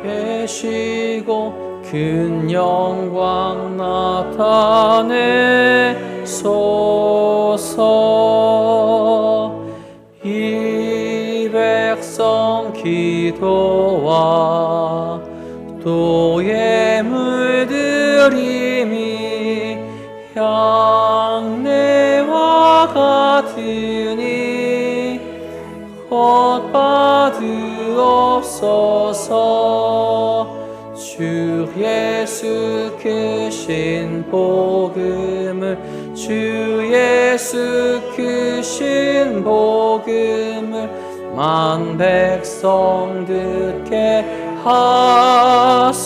계시고 큰 영광 나타내소서. 이 백성 기도와 또 예물드림이 향내와 같으니 곧 받으옵소서. 주 예수 크신 복음을, 주 예수 크신 복음을 만 백성 듣게 하소서.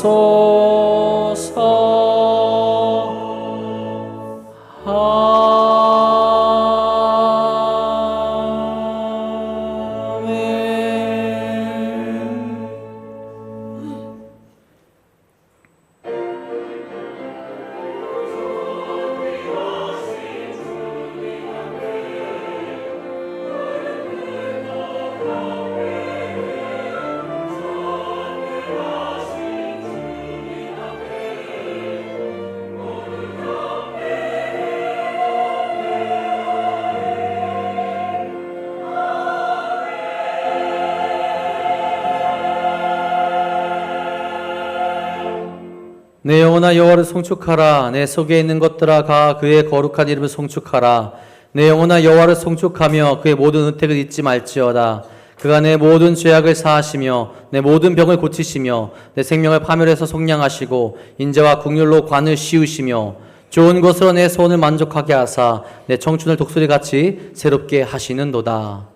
내 영혼아 여호와를 송축하라. 내 속에 있는 것들아 가 그의 거룩한 이름을 송축하라. 내 영혼아 여호와를 송축하며 그의 모든 은택을 잊지 말지어다. 그가 내 모든 죄악을 사하시며 내 모든 병을 고치시며 내 생명을 파멸해서 속량하시고 인자와 국률로 관을 씌우시며 좋은 것으로 내 소원을 만족하게 하사 내 청춘을 독수리같이 새롭게 하시는도다.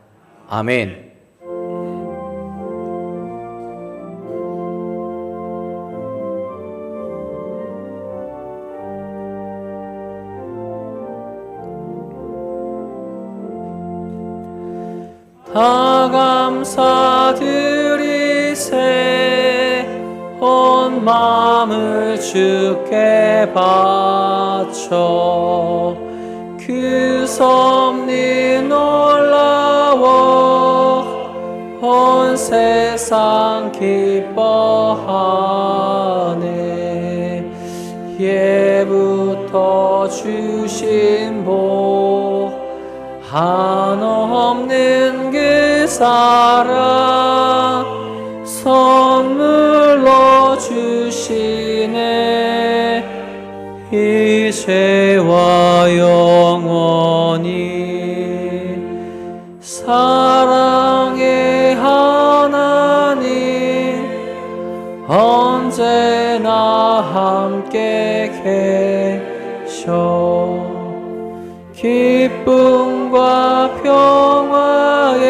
아멘. 다 감사드리세. 온 마음을 주께 바쳐 그 섭리 놀라워 온 세상 기뻐하네. 예부터 주신 복 한없는 그 사랑 선물로 주시네. 이제와 영원히 사랑의 하나님 언제나 함께 계셔. 기쁨과 평화에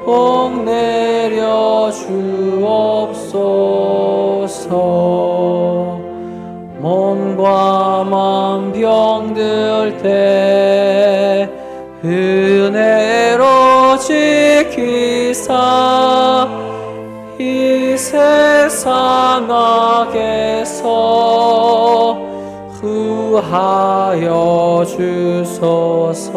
복 내려 주옵소서. 몸과 맘 병들 때 은혜로 지키사 이 세상 악에서 구하여 주소서.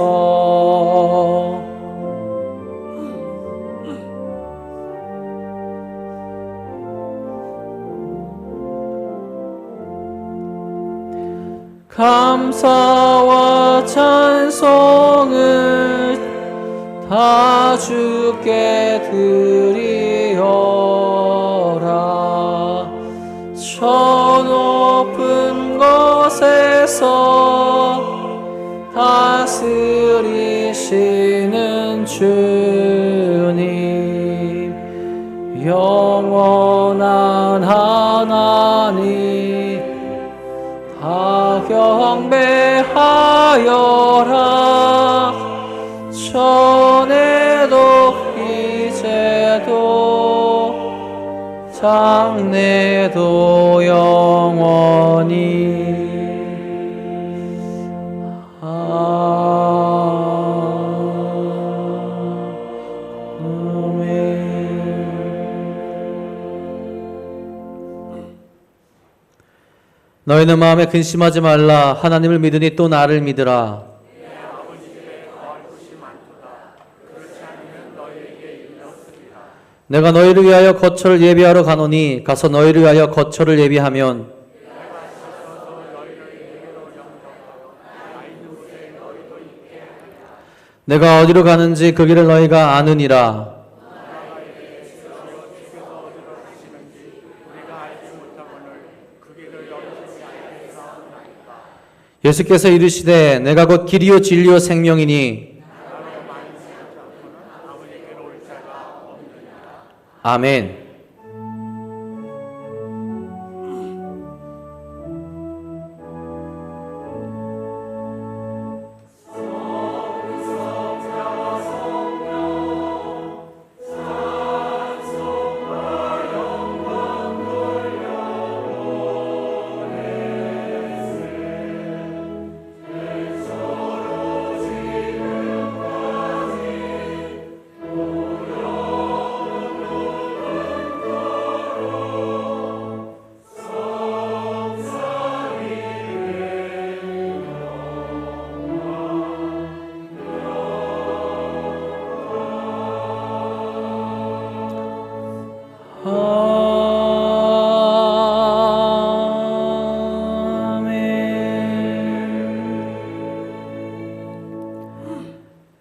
감사와 찬송을 다 주께 드리어라. 저 높은 곳에서 다스리시는 주님, 영원한 하나님 다 경배하여라. 전에도 이제도 장래도 영원히. 너희는 마음에 근심하지 말라. 하나님을 믿으니 또 나를 믿으라. 내가 너희를 위하여 거처를 예비하러 가노니 가서 너희를 위하여 거처를 예비하면 내가 어디로 가는지 그 길을 너희가 아느니라. 예수께서 이르시되 내가 곧 길이요 진리요 생명이니 아멘.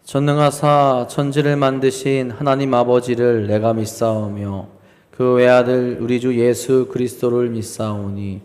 전능하사 천지를 만드신 하나님 아버지를 내가 믿사오며 그 외아들 우리 주 예수 그리스도를 믿사오니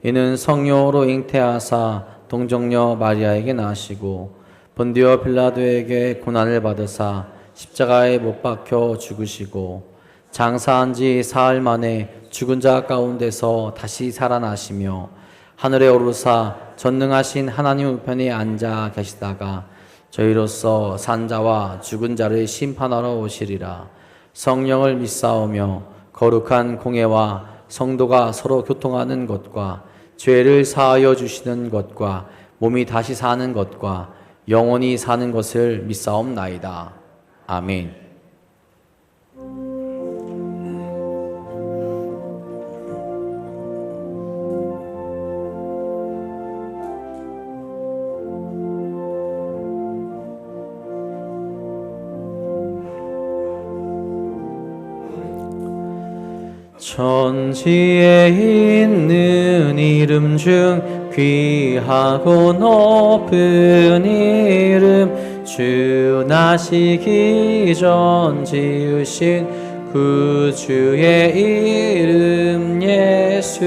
이는 성령으로 잉태하사 동정녀 마리아에게 나시고 본디오 빌라도에게 고난을 받으사 십자가에 못 박혀 죽으시고 장사한 지 사흘 만에 죽은 자 가운데서 다시 살아나시며 하늘에 오르사 전능하신 하나님 우편에 앉아 계시다가 저희로서 산자와 죽은 자를 심판하러 오시리라. 성령을 믿사오며 거룩한 공예와 성도가 서로 교통하는 것과 죄를 사하여 주시는 것과 몸이 다시 사는 것과 영원히 사는 것을 믿사옵나이다. 아멘. 천지에 있는 이름 중 귀하고 높은 이름 주 나시기 전 지으신 구주의 이름 예수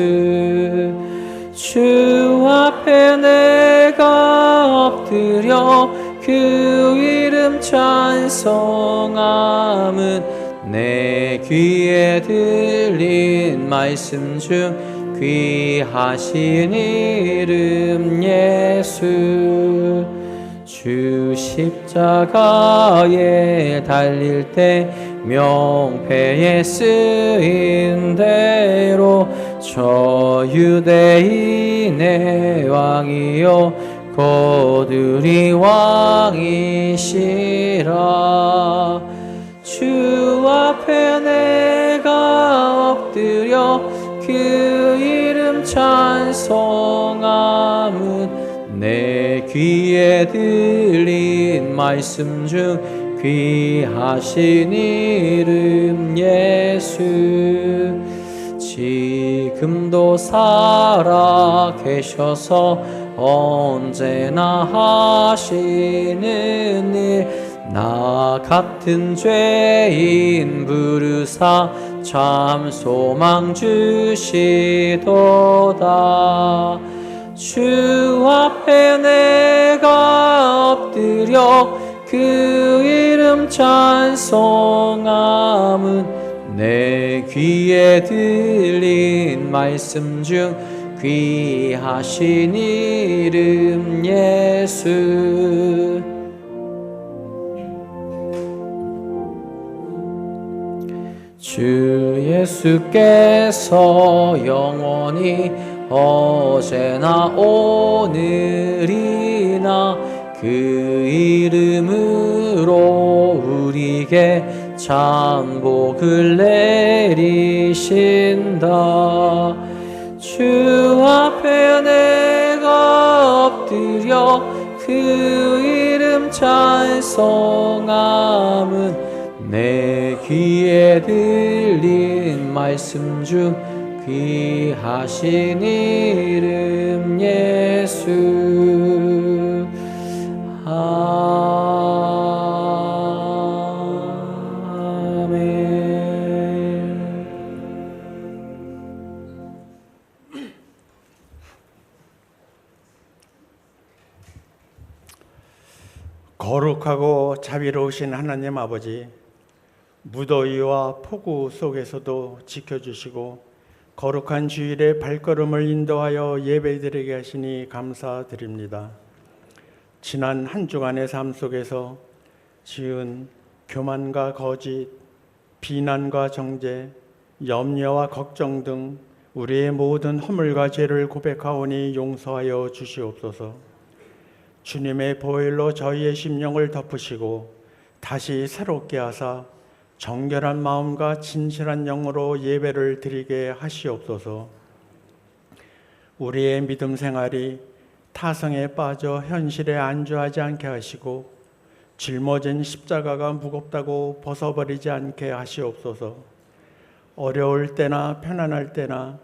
주 앞에 내가 엎드려 그 이름 찬송함은 내 귀에 들린 말씀 중 귀하신 이름 예수 주 십자가에 달릴 때 명패에 쓰인 대로 저 유대인의 왕이요 곧 우리 왕이시라 주 앞에 내가 엎드려 그 이름 찬송함은 내 귀에 들린 말씀 중 귀하신 이름 예수 지금도 살아 계셔서 언제나 하시는 일 나 같은 죄인 부르사 참 소망 주시도다 주 앞에 내가 엎드려 그 이름 찬송함은 내 귀에 들린 말씀 중 귀하신 이름 예수 주 예수께서 영원히 어제나 오늘이나 그 이름으로 우리에게 참 복을 내리신다 주 앞에 내가 엎드려 그 이름 찬송함은 내 귀에 들린 말씀 중 귀하신 이름 예수. 거룩하고 자비로우신 하나님 아버지, 무더위와 폭우 속에서도 지켜주시고 거룩한 주일의 발걸음을 인도하여 예배드리게 하시니 감사드립니다. 지난 한 주간의 삶 속에서 지은 교만과 거짓, 비난과 정죄, 염려와 걱정 등 우리의 모든 허물과 죄를 고백하오니 용서하여 주시옵소서. 주님의 보혈로 저희의 심령을 덮으시고 다시 새롭게 하사 정결한 마음과 진실한 영으로 예배를 드리게 하시옵소서. 우리의 믿음 생활이 타성에 빠져 현실에 안주하지 않게 하시고 짊어진 십자가가 무겁다고 벗어버리지 않게 하시옵소서. 어려울 때나 편안할 때나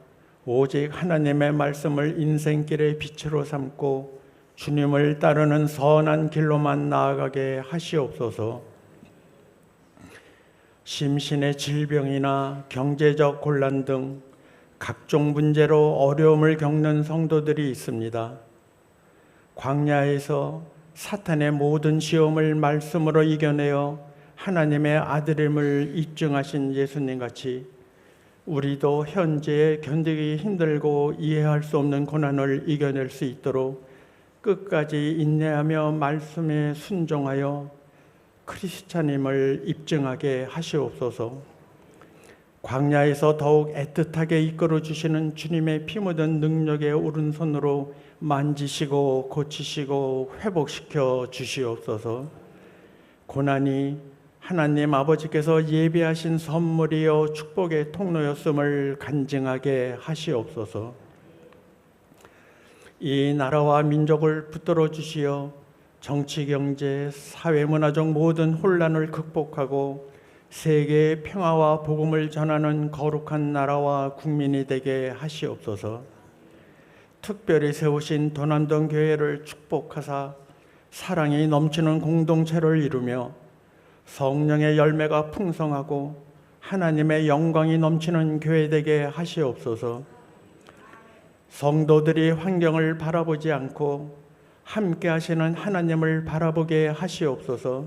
오직 하나님의 말씀을 인생길의 빛으로 삼고 주님을 따르는 선한 길로만 나아가게 하시옵소서. 심신의 질병이나 경제적 곤란 등 각종 문제로 어려움을 겪는 성도들이 있습니다. 광야에서 사탄의 모든 시험을 말씀으로 이겨내어 하나님의 아들임을 입증하신 예수님 같이 우리도 현재 견디기 힘들고 이해할 수 없는 고난을 이겨낼 수 있도록 끝까지 인내하며 말씀에 순종하여 크리스찬임을 입증하게 하시옵소서. 광야에서 더욱 애틋하게 이끌어 주시는 주님의 피 묻은 능력의 오른손으로 만지시고 고치시고 회복시켜 주시옵소서. 고난이 하나님 아버지께서 예비하신 선물이요 축복의 통로였음을 간증하게 하시옵소서. 이 나라와 민족을 붙들어 주시어 정치, 경제, 사회, 문화적 모든 혼란을 극복하고 세계의 평화와 복음을 전하는 거룩한 나라와 국민이 되게 하시옵소서. 특별히 세우신 도남동 교회를 축복하사 사랑이 넘치는 공동체를 이루며 성령의 열매가 풍성하고 하나님의 영광이 넘치는 교회 되게 하시옵소서. 성도들이 환경을 바라보지 않고 함께 하시는 하나님을 바라보게 하시옵소서.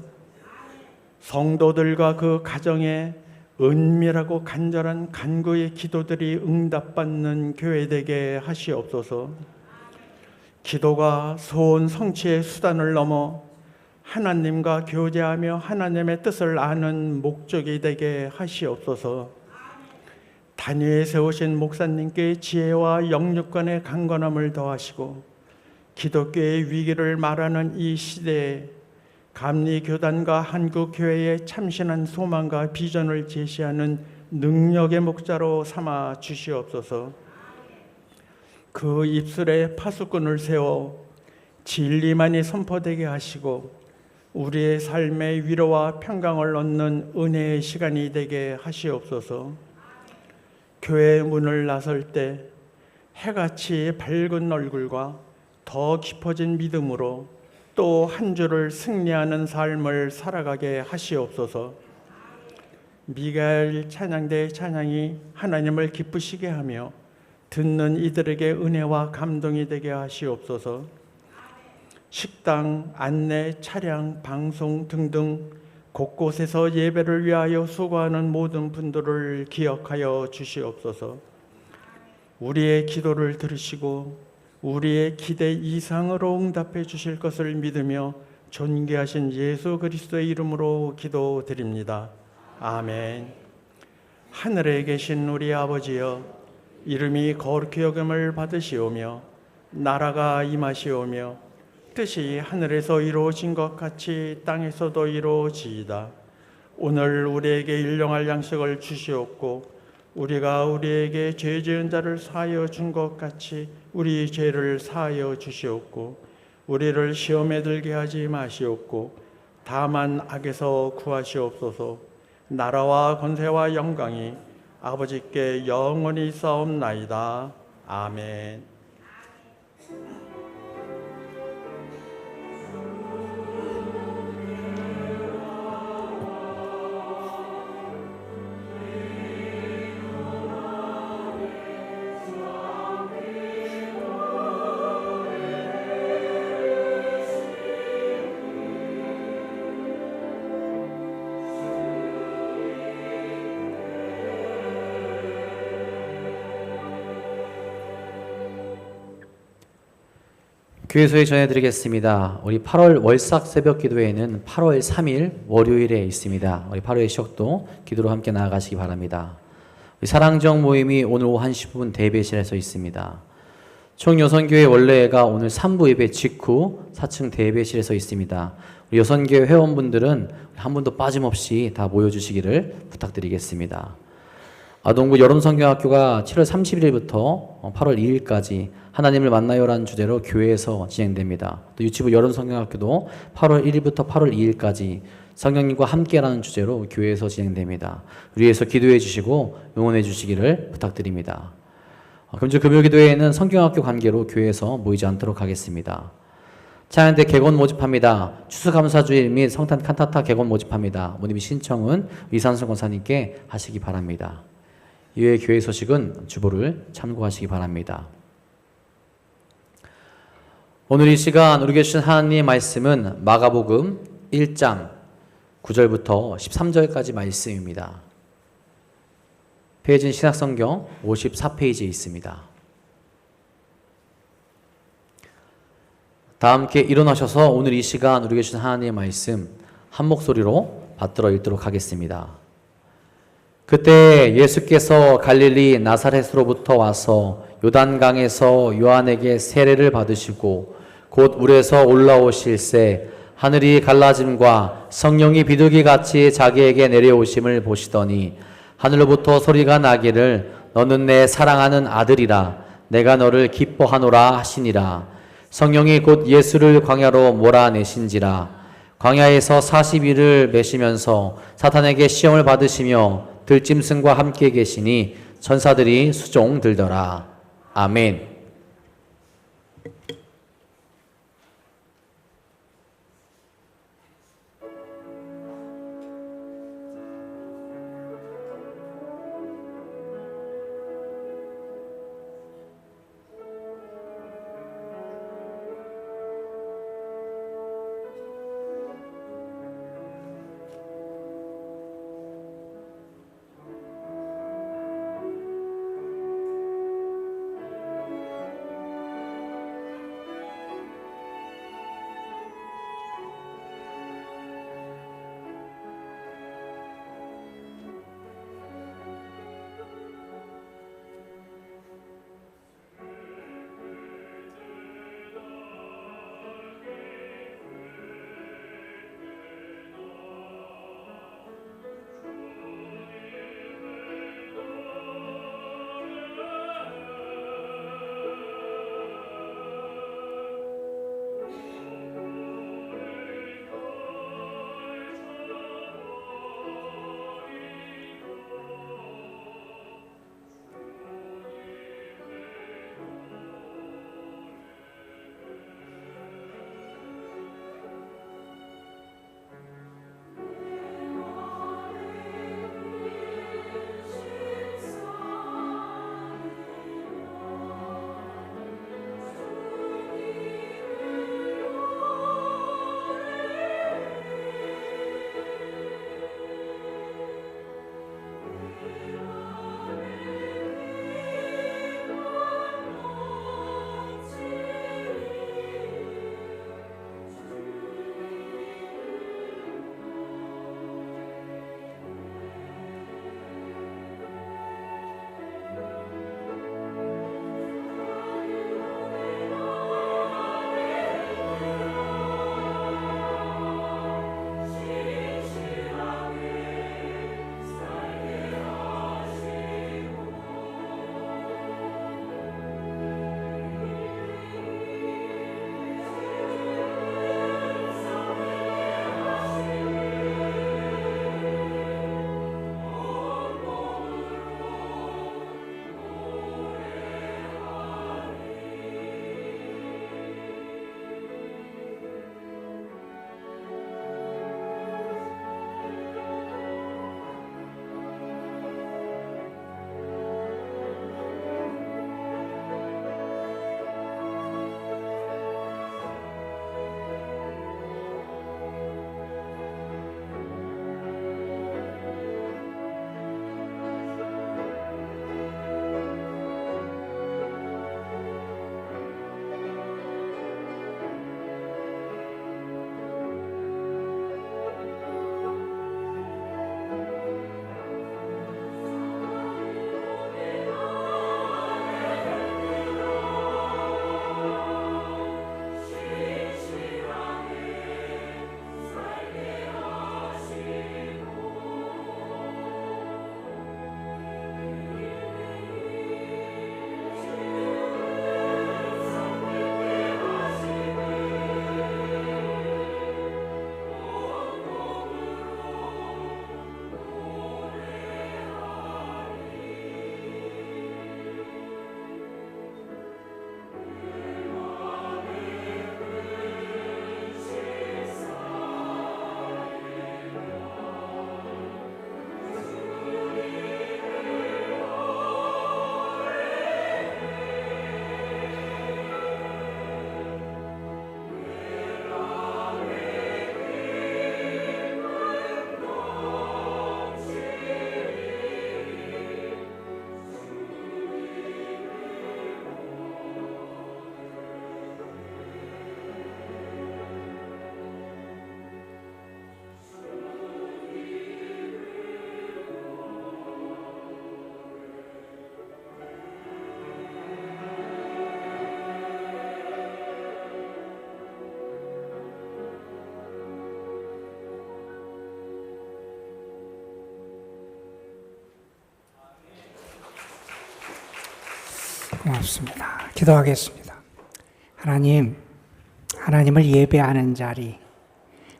성도들과 그 가정에 은밀하고 간절한 간구의 기도들이 응답받는 교회 되게 하시옵소서. 기도가 소원 성취의 수단을 넘어 하나님과 교제하며 하나님의 뜻을 아는 목적이 되게 하시옵소서. 단위에 세우신 목사님께 지혜와 영육간의 강건함을 더하시고 기독교의 위기를 말하는 이 시대에 감리교단과 한국교회의 참신한 소망과 비전을 제시하는 능력의 목자로 삼아 주시옵소서. 그 입술에 파수꾼을 세워 진리만이 선포되게 하시고 우리의 삶의 위로와 평강을 얻는 은혜의 시간이 되게 하시옵소서. 교회의 문을 나설 때 해같이 밝은 얼굴과 더 깊어진 믿음으로 또 한 주를 승리하는 삶을 살아가게 하시옵소서. 미가엘 찬양대의 찬양이 하나님을 기쁘시게 하며 듣는 이들에게 은혜와 감동이 되게 하시옵소서. 식당, 안내, 차량, 방송 등등 곳곳에서 예배를 위하여 수고하는 모든 분들을 기억하여 주시옵소서. 우리의 기도를 들으시고 우리의 기대 이상으로 응답해 주실 것을 믿으며 존귀하신 예수 그리스도의 이름으로 기도드립니다. 아멘. 하늘에 계신 우리 아버지여, 이름이 거룩히 여김을 받으시오며 나라가 임하시오며 뜻이 하늘에서 이루어진 것 같이 땅에서도 이루어지이다. 오늘 우리에게 일용할 양식을 주시옵고 우리가 우리에게 죄 지은 자를 사하여 준 것 같이 우리 죄를 사하여 주시옵고 우리를 시험에 들게 하지 마시옵고 다만 악에서 구하시옵소서. 나라와 권세와 영광이 아버지께 영원히 있사옵나이다. 아멘. 교회소에 전해드리겠습니다. 우리 8월 월삭 새벽 기도회는 8월 3일 월요일에 있습니다. 우리 8월 시역도 기도로 함께 나아가시기 바랍니다. 우리 사랑정 모임이 오늘 오후 1시 10분 대배실에서 있습니다. 총여선교회 원래가 오늘 3부 예배 직후 4층 대배실에서 있습니다. 우리 여선교회 회원분들은 한 분도 빠짐없이 다 모여주시기를 부탁드리겠습니다. 아동부 여름성경학교가 7월 31일부터 8월 2일까지 하나님을 만나요라는 주제로 교회에서 진행됩니다. 또 유치부 여름성경학교도 8월 1일부터 8월 2일까지 성령님과 함께라는 주제로 교회에서 진행됩니다. 위에서 기도해 주시고 응원해 주시기를 부탁드립니다. 금주 금요기도회에는 성경학교 관계로 교회에서 모이지 않도록 하겠습니다. 찬양대 객원 모집합니다. 추수감사주일 및 성탄 칸타타 객원 모집합니다. 모집이 신청은 이산순 권사님께 하시기 바랍니다. 이외의 교회 소식은 주보를 참고하시기 바랍니다. 오늘 이 시간 우리에게 주신 하나님의 말씀은 마가복음 1장 9절부터 13절까지 말씀입니다. 페이지는 신약성경 54페이지에 있습니다. 다 함께 일어나셔서 오늘 이 시간 우리에게 주신 하나님의 말씀 한 목소리로 받들어 읽도록 하겠습니다. 그때 예수께서 갈릴리 나사렛으로부터 와서 요단강에서 요한에게 세례를 받으시고 곧 물에서 올라오실새 하늘이 갈라짐과 성령이 비둘기같이 자기에게 내려오심을 보시더니 하늘로부터 소리가 나기를 너는 내 사랑하는 아들이라 내가 너를 기뻐하노라 하시니라. 성령이 곧 예수를 광야로 몰아내신지라. 광야에서 40일을 매시면서 사탄에게 시험을 받으시며 들짐승과 함께 계시니 천사들이 수종 들더라. 아멘. 고맙습니다. 기도하겠습니다. 하나님, 하나님을 예배하는 자리,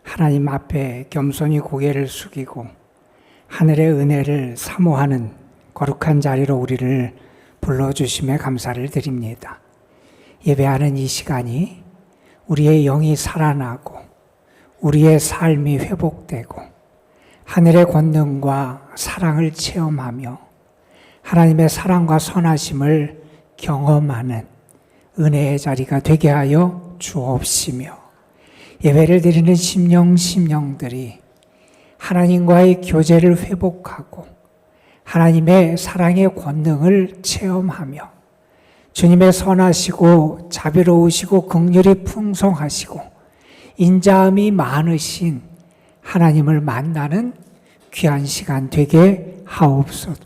하나님 앞에 겸손히 고개를 숙이고 하늘의 은혜를 사모하는 거룩한 자리로 우리를 불러주심에 감사를 드립니다. 예배하는 이 시간이 우리의 영이 살아나고 우리의 삶이 회복되고 하늘의 권능과 사랑을 체험하며 하나님의 사랑과 선하심을 경험하는 은혜의 자리가 되게 하여 주옵시며 예배를 드리는 심령들이 하나님과의 교제를 회복하고 하나님의 사랑의 권능을 체험하며 주님의 선하시고 자비로우시고 긍휼이 풍성하시고 인자함이 많으신 하나님을 만나는 귀한 시간 되게 하옵소서.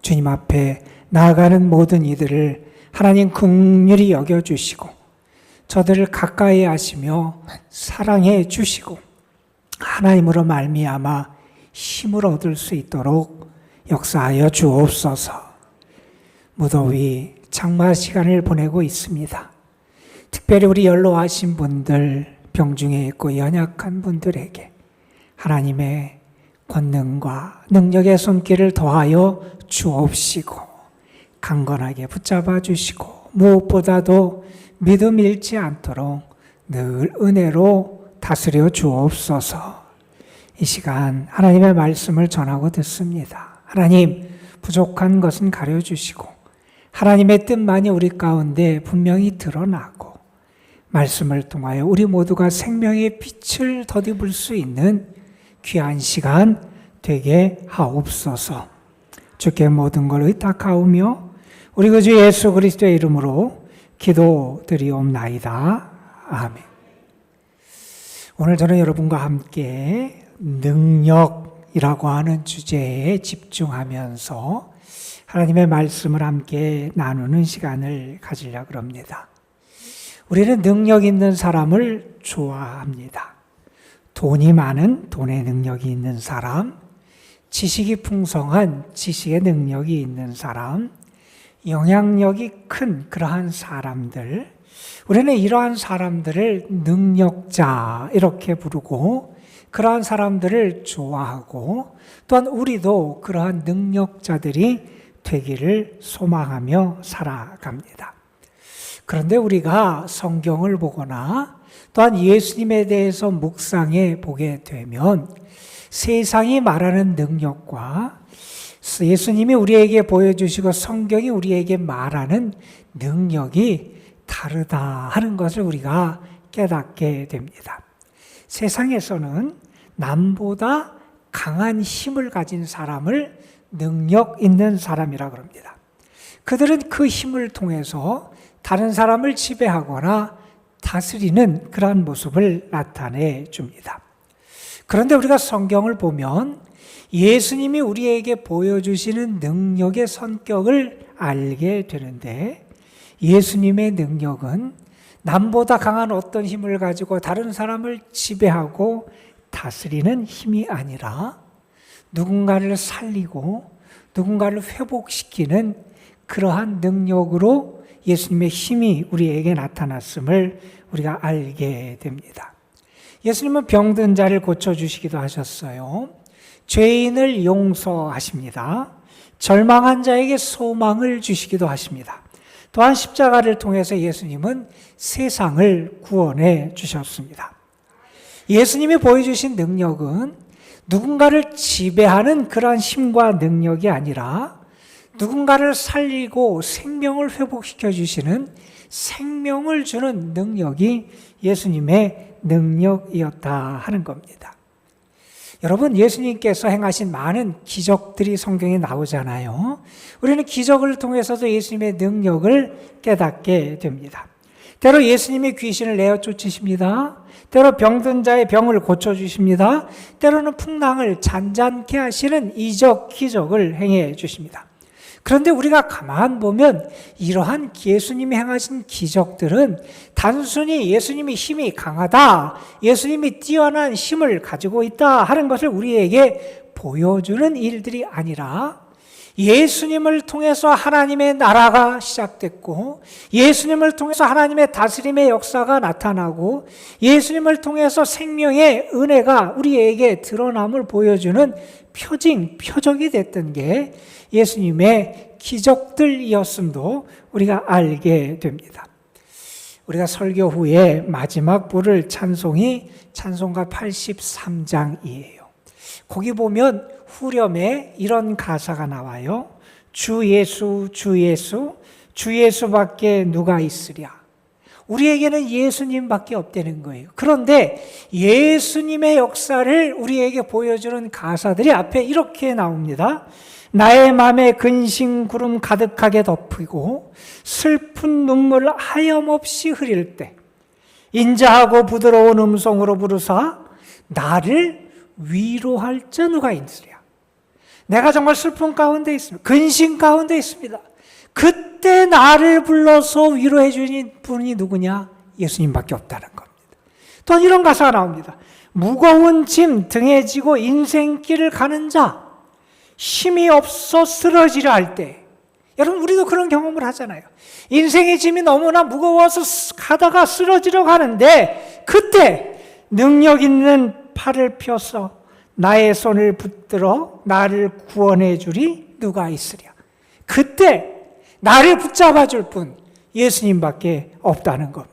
주님 앞에 나아가는 모든 이들을 하나님 긍휼히 여겨주시고 저들을 가까이 하시며 사랑해 주시고 하나님으로 말미암아 힘을 얻을 수 있도록 역사하여 주옵소서. 무더위 장마 시간을 보내고 있습니다. 특별히 우리 연로하신 분들, 병중에 있고 연약한 분들에게 하나님의 권능과 능력의 손길을 더하여 주옵시고 강건하게 붙잡아 주시고 무엇보다도 믿음 잃지 않도록 늘 은혜로 다스려 주옵소서. 이 시간 하나님의 말씀을 전하고 듣습니다. 하나님, 부족한 것은 가려주시고 하나님의 뜻만이 우리 가운데 분명히 드러나고 말씀을 통하여 우리 모두가 생명의 빛을 덧입을 수 있는 귀한 시간 되게 하옵소서. 주께 모든 걸 의탁하오며 우리 구주 예수 그리스도의 이름으로 기도드리옵나이다. 아멘. 오늘 저는 여러분과 함께 능력이라고 하는 주제에 집중하면서 하나님의 말씀을 함께 나누는 시간을 가지려고 합니다. 우리는 능력 있는 사람을 좋아합니다. 돈이 많은 돈의 능력이 있는 사람, 지식이 풍성한 지식의 능력이 있는 사람, 영향력이 큰 그러한 사람들, 우리는 이러한 사람들을 능력자 이렇게 부르고 그러한 사람들을 좋아하고 또한 우리도 그러한 능력자들이 되기를 소망하며 살아갑니다. 그런데 우리가 성경을 보거나 또한 예수님에 대해서 묵상해 보게 되면 세상이 말하는 능력과 예수님이 우리에게 보여주시고 성경이 우리에게 말하는 능력이 다르다 하는 것을 우리가 깨닫게 됩니다. 세상에서는 남보다 강한 힘을 가진 사람을 능력 있는 사람이라고 합니다. 그들은 그 힘을 통해서 다른 사람을 지배하거나 다스리는 그러한 모습을 나타내 줍니다. 그런데 우리가 성경을 보면 예수님이 우리에게 보여주시는 능력의 성격을 알게 되는데 예수님의 능력은 남보다 강한 어떤 힘을 가지고 다른 사람을 지배하고 다스리는 힘이 아니라 누군가를 살리고 누군가를 회복시키는 그러한 능력으로 예수님의 힘이 우리에게 나타났음을 우리가 알게 됩니다. 예수님은 병든 자를 고쳐주시기도 하셨어요. 죄인을 용서하십니다. 절망한 자에게 소망을 주시기도 하십니다. 또한 십자가를 통해서 예수님은 세상을 구원해 주셨습니다. 예수님이 보여주신 능력은 누군가를 지배하는 그러한 힘과 능력이 아니라 누군가를 살리고 생명을 회복시켜 주시는 생명을 주는 능력이 예수님의 능력이었다 하는 겁니다. 여러분, 예수님께서 행하신 많은 기적들이 성경에 나오잖아요. 우리는 기적을 통해서도 예수님의 능력을 깨닫게 됩니다. 때로 예수님이 귀신을 내어 쫓으십니다. 때로 병든 자의 병을 고쳐주십니다. 때로는 풍랑을 잔잔케 하시는 이적, 기적을 행해 주십니다. 그런데 우리가 가만 보면 이러한 예수님이 행하신 기적들은 단순히 예수님이 힘이 강하다, 예수님이 뛰어난 힘을 가지고 있다 하는 것을 우리에게 보여주는 일들이 아니라 예수님을 통해서 하나님의 나라가 시작됐고, 예수님을 통해서 하나님의 다스림의 역사가 나타나고, 예수님을 통해서 생명의 은혜가 우리에게 드러남을 보여주는 표적이 됐던 게 예수님의 기적들이었음도 우리가 알게 됩니다. 우리가 설교 후에 마지막 부를 찬송이 찬송가 83장이에요. 거기 보면 후렴에 이런 가사가 나와요. 주 예수, 주 예수, 주 예수밖에 누가 있으랴. 우리에게는 예수님밖에 없다는 거예요. 그런데 예수님의 역사를 우리에게 보여주는 가사들이 앞에 이렇게 나옵니다. 나의 맘에 근심 구름 가득하게 덮이고 슬픈 눈물 하염없이 흐릴 때 인자하고 부드러운 음성으로 부르사 나를 위로할 자 누가 있으랴. 내가 정말 슬픔 가운데 있습니다. 근심 가운데 있습니다. 그때 나를 불러서 위로해 주는 분이 누구냐? 예수님밖에 없다는 겁니다. 또 이런 가사가 나옵니다. 무거운 짐 등에 지고 인생길을 가는 자, 힘이 없어 쓰러지려 할 때, 여러분 우리도 그런 경험을 하잖아요. 인생의 짐이 너무나 무거워서 가다가 쓰러지려 가는데 그때 능력 있는 팔을 펴서 나의 손을 붙들어 나를 구원해 주리 누가 있으랴. 그때 나를 붙잡아 줄 분 예수님밖에 없다는 겁니다.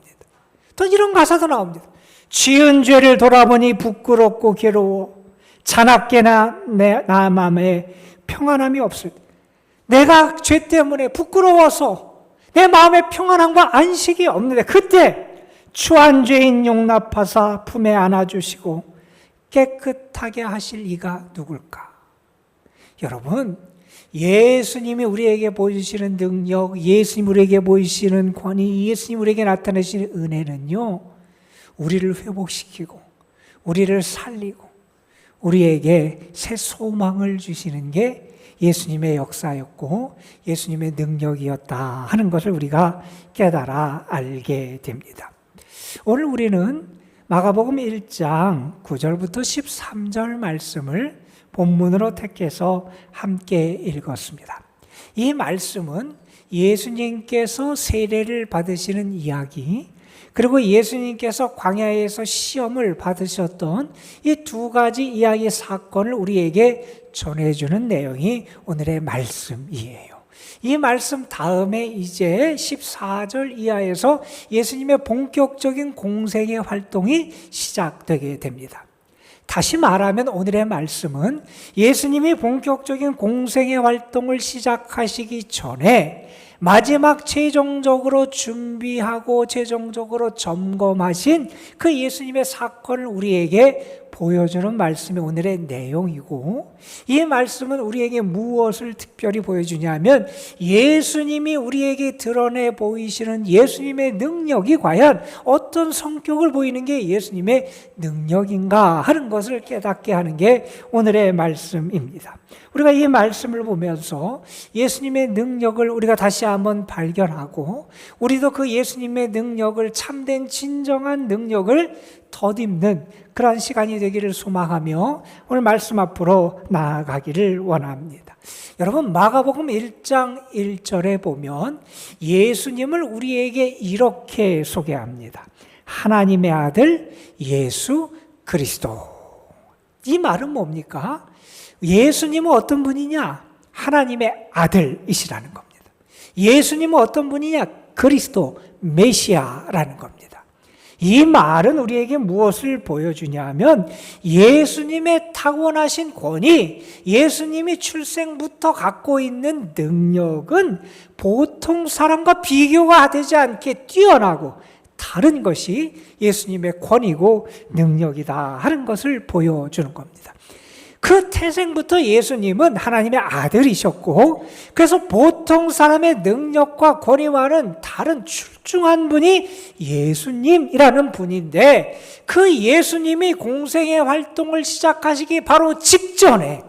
또 이런 가사도 나옵니다. 지은 죄를 돌아보니 부끄럽고 괴로워 자나깨나 나 마음에 평안함이 없을 때, 내가 죄 때문에 부끄러워서 내 마음에 평안함과 안식이 없는데 그때 추한 죄인 용납하사 품에 안아주시고 깨끗하게 하실 이가 누굴까? 여러분, 예수님이 우리에게 보여주시는 능력, 예수님이 우리에게 보이시는 권위, 예수님이 우리에게 나타내시는 은혜는요, 우리를 회복시키고 우리를 살리고 우리에게 새 소망을 주시는 게 예수님의 역사였고 예수님의 능력이었다 하는 것을 우리가 깨달아 알게 됩니다. 오늘 우리는 마가복음 1장 9절부터 13절 말씀을 본문으로 택해서 함께 읽었습니다. 이 말씀은 예수님께서 세례를 받으시는 이야기, 그리고 예수님께서 광야에서 시험을 받으셨던 이 두 가지 이야기 사건을 우리에게 전해주는 내용이 오늘의 말씀이에요. 이 말씀 다음에 이제 14절 이하에서 예수님의 본격적인 공생의 활동이 시작되게 됩니다. 다시 말하면 오늘의 말씀은 예수님이 본격적인 공생의 활동을 시작하시기 전에 마지막 최종적으로 준비하고 최종적으로 점검하신 그 예수님의 사건을 우리에게 보여주는 말씀이 오늘의 내용이고, 이 말씀은 우리에게 무엇을 특별히 보여주냐면 예수님이 우리에게 드러내 보이시는 예수님의 능력이 과연 어떤 성격을 보이는 게 예수님의 능력인가 하는 것을 깨닫게 하는 게 오늘의 말씀입니다. 우리가 이 말씀을 보면서 예수님의 능력을 우리가 다시 한번 발견하고 우리도 그 예수님의 능력을, 참된 진정한 능력을 덧입는 그런 시간이 되기를 소망하며 오늘 말씀 앞으로 나아가기를 원합니다. 여러분, 마가복음 1장 1절에 보면 예수님을 우리에게 이렇게 소개합니다. 하나님의 아들 예수 그리스도. 이 말은 뭡니까? 예수님은 어떤 분이냐? 하나님의 아들이시라는 겁니다. 예수님은 어떤 분이냐? 그리스도, 메시아라는 겁니다. 이 말은 우리에게 무엇을 보여주냐 하면 예수님의 타고나신 권위, 예수님이 출생부터 갖고 있는 능력은 보통 사람과 비교가 되지 않게 뛰어나고 다른 것이 예수님의 권위고 능력이다 하는 것을 보여주는 겁니다. 그 태생부터 예수님은 하나님의 아들이셨고, 그래서 보통 사람의 능력과 권위와는 다른 출중한 분이 예수님이라는 분인데, 그 예수님이 공생의 활동을 시작하시기 바로 직전에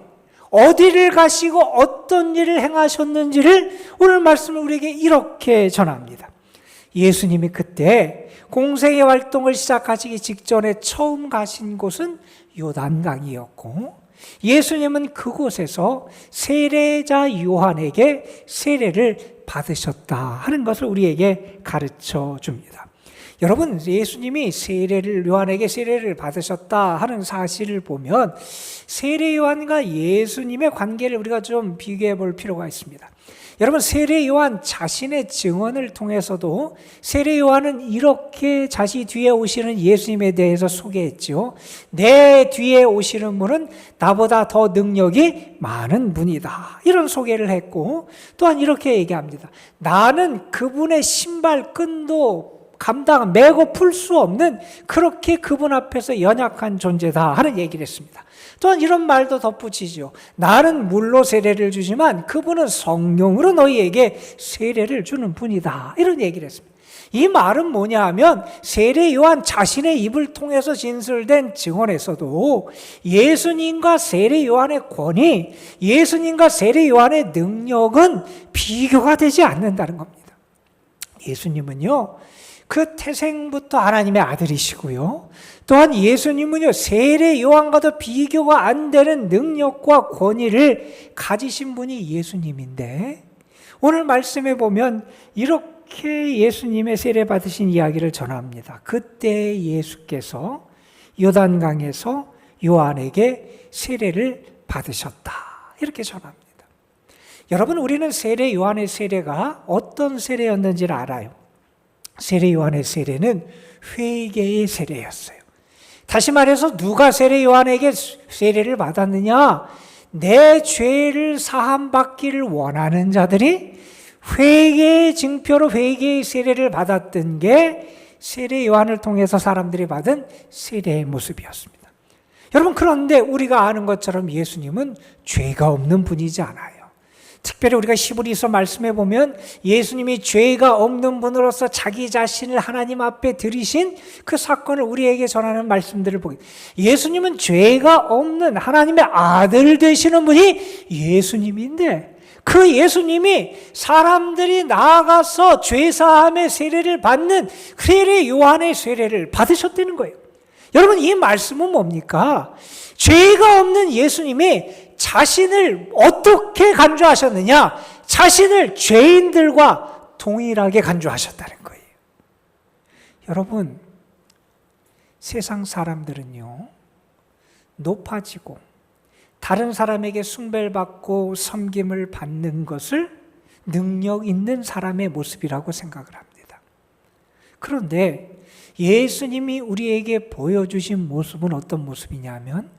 어디를 가시고 어떤 일을 행하셨는지를 오늘 말씀을 우리에게 이렇게 전합니다. 예수님이 그때 공생의 활동을 시작하시기 직전에 처음 가신 곳은 요단강이었고, 예수님은 그곳에서 세례자 요한에게 세례를 받으셨다 하는 것을 우리에게 가르쳐 줍니다. 여러분, 예수님이 요한에게 세례를 받으셨다 하는 사실을 보면 세례 요한과 예수님의 관계를 우리가 좀 비교해 볼 필요가 있습니다. 여러분, 세례 요한 자신의 증언을 통해서도 세례 요한은 이렇게 자신 뒤에 오시는 예수님에 대해서 소개했죠. 내 뒤에 오시는 분은 나보다 더 능력이 많은 분이다. 이런 소개를 했고, 또한 이렇게 얘기합니다. 나는 그분의 신발끈도 매고 풀 수 없는 그렇게 그분 앞에서 연약한 존재다 하는 얘기를 했습니다. 또한 이런 말도 덧붙이죠. 나는 물로 세례를 주지만 그분은 성령으로 너희에게 세례를 주는 분이다. 이런 얘기를 했습니다. 이 말은 뭐냐 하면 세례 요한 자신의 입을 통해서 진술된 증언에서도 예수님과 세례 요한의 권위, 예수님과 세례 요한의 능력은 비교가 되지 않는다는 겁니다. 예수님은요, 그 태생부터 하나님의 아들이시고요. 또한 예수님은요, 세례 요한과도 비교가 안 되는 능력과 권위를 가지신 분이 예수님인데, 오늘 말씀에 보면 이렇게 예수님의 세례 받으신 이야기를 전합니다. 그때 예수께서 요단강에서 요한에게 세례를 받으셨다. 이렇게 전합니다. 여러분, 우리는 세례 요한의 세례가 어떤 세례였는지를 알아요. 세례 요한의 세례는 회개의 세례였어요. 다시 말해서 누가 세례 요한에게 세례를 받았느냐? 내 죄를 사함받기를 원하는 자들이 회개의 증표로 회개의 세례를 받았던 게 세례 요한을 통해서 사람들이 받은 세례의 모습이었습니다. 여러분, 그런데 우리가 아는 것처럼 예수님은 죄가 없는 분이지 않아요. 특별히 우리가 히브리서 말씀해 보면 예수님이 죄가 없는 분으로서 자기 자신을 하나님 앞에 들이신 그 사건을 우리에게 전하는 말씀들을 보게, 예수님은 죄가 없는 하나님의 아들 되시는 분이 예수님인데, 그 예수님이 사람들이 나아가서 죄사함의 세례를 받는 세례 요한의 세례를 받으셨다는 거예요. 여러분, 이 말씀은 뭡니까? 죄가 없는 예수님이 자신을 어떻게 간주하셨느냐? 자신을 죄인들과 동일하게 간주하셨다는 거예요. 여러분, 세상 사람들은요, 높아지고 다른 사람에게 숭배를 받고 섬김을 받는 것을 능력 있는 사람의 모습이라고 생각을 합니다. 그런데 예수님이 우리에게 보여주신 모습은 어떤 모습이냐면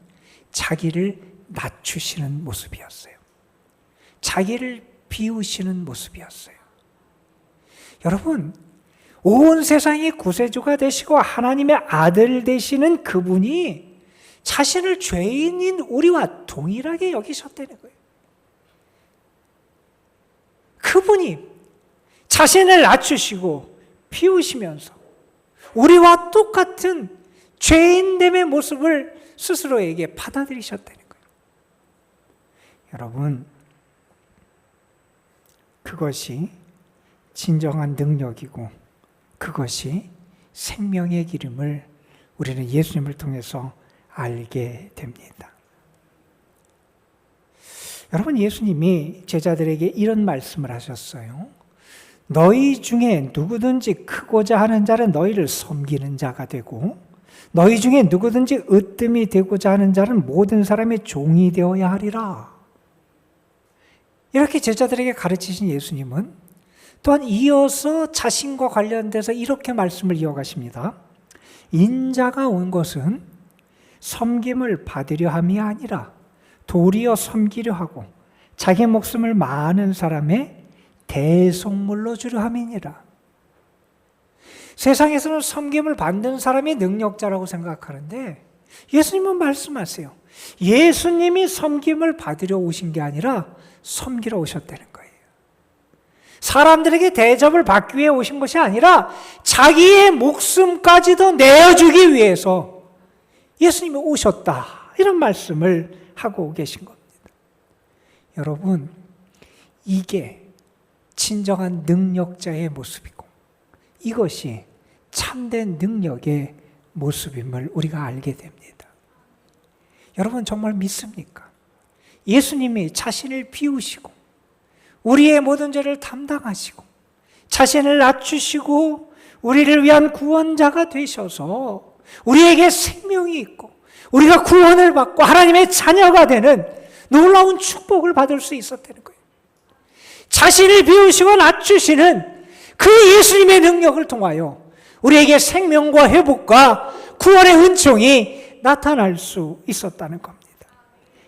자기를 낮추시는 모습이었어요. 자기를 비우시는 모습이었어요. 여러분, 온 세상의 구세주가 되시고 하나님의 아들 되시는 그분이 자신을 죄인인 우리와 동일하게 여기셨다는 거예요. 그분이 자신을 낮추시고 비우시면서 우리와 똑같은 죄인됨의 모습을 스스로에게 받아들이셨다는 거예요. 여러분, 그것이 진정한 능력이고 그것이 생명의 기름을 우리는 예수님을 통해서 알게 됩니다. 여러분, 예수님이 제자들에게 이런 말씀을 하셨어요. 너희 중에 누구든지 크고자 하는 자는 너희를 섬기는 자가 되고 너희 중에 누구든지 으뜸이 되고자 하는 자는 모든 사람의 종이 되어야 하리라. 이렇게 제자들에게 가르치신 예수님은 또한 이어서 자신과 관련돼서 이렇게 말씀을 이어가십니다. 인자가 온 것은 섬김을 받으려 함이 아니라 도리어 섬기려 하고 자기 목숨을 많은 사람의 대속물로 주려 함이니라. 세상에서는 섬김을 받는 사람이 능력자라고 생각하는데 예수님은 말씀하세요. 예수님이 섬김을 받으려 오신 게 아니라 섬기러 오셨다는 거예요. 사람들에게 대접을 받기 위해 오신 것이 아니라 자기의 목숨까지도 내어주기 위해서 예수님이 오셨다. 이런 말씀을 하고 계신 겁니다. 여러분, 이게 진정한 능력자의 모습이고 이것이 참된 능력의 모습임을 우리가 알게 됩니다. 여러분 정말 믿습니까? 예수님이 자신을 비우시고 우리의 모든 죄를 담당하시고 자신을 낮추시고 우리를 위한 구원자가 되셔서 우리에게 생명이 있고 우리가 구원을 받고 하나님의 자녀가 되는 놀라운 축복을 받을 수 있었다는 거예요. 자신을 비우시고 낮추시는 그 예수님의 능력을 통하여 우리에게 생명과 회복과 구원의 은총이 나타날 수 있었다는 겁니다.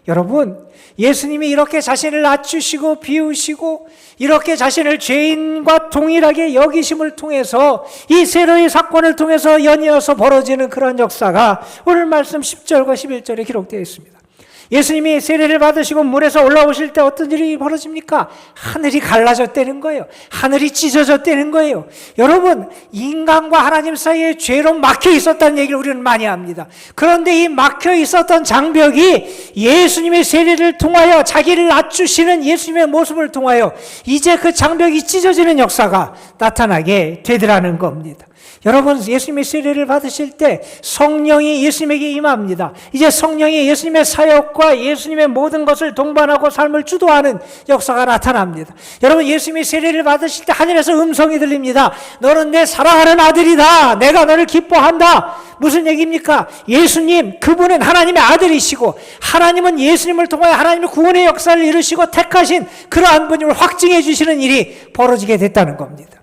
여러분, 예수님이 이렇게 자신을 낮추시고 비우시고 이렇게 자신을 죄인과 동일하게 여기심을 통해서 이 세례의 사건을 통해서 연이어서 벌어지는 그런 역사가 오늘 말씀 10절과 11절에 기록되어 있습니다. 예수님이 세례를 받으시고 물에서 올라오실 때 어떤 일이 벌어집니까? 하늘이 갈라졌다는 거예요. 하늘이 찢어졌다는 거예요. 여러분, 인간과 하나님 사이에 죄로 막혀 있었다는 얘기를 우리는 많이 합니다. 그런데 이 막혀 있었던 장벽이 예수님의 세례를 통하여 자기를 낮추시는 예수님의 모습을 통하여 이제 그 장벽이 찢어지는 역사가 나타나게 되더라는 겁니다. 여러분, 예수님의 세례를 받으실 때 성령이 예수님에게 임합니다. 이제 성령이 예수님의 사역과 예수님의 모든 것을 동반하고 삶을 주도하는 역사가 나타납니다. 여러분, 예수님의 세례를 받으실 때 하늘에서 음성이 들립니다. 너는 내 사랑하는 아들이다. 내가 너를 기뻐한다. 무슨 얘기입니까? 예수님, 그분은 하나님의 아들이시고 하나님은 예수님을 통하여 하나님의 구원의 역사를 이루시고 택하신 그러한 분임을 확증해 주시는 일이 벌어지게 됐다는 겁니다.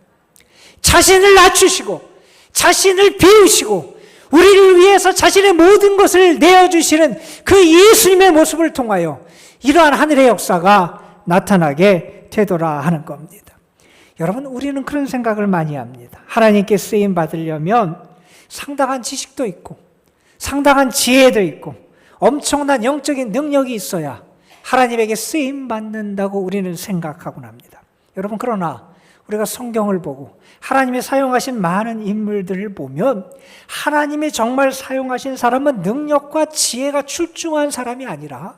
자신을 낮추시고 자신을 비우시고 우리를 위해서 자신의 모든 것을 내어주시는 그 예수님의 모습을 통하여 이러한 하늘의 역사가 나타나게 되더라 하는 겁니다. 여러분, 우리는 그런 생각을 많이 합니다. 하나님께 쓰임 받으려면 상당한 지식도 있고 상당한 지혜도 있고 엄청난 영적인 능력이 있어야 하나님에게 쓰임 받는다고 우리는 생각하곤 합니다. 여러분, 그러나 우리가 성경을 보고 하나님이 사용하신 많은 인물들을 보면 하나님이 정말 사용하신 사람은 능력과 지혜가 출중한 사람이 아니라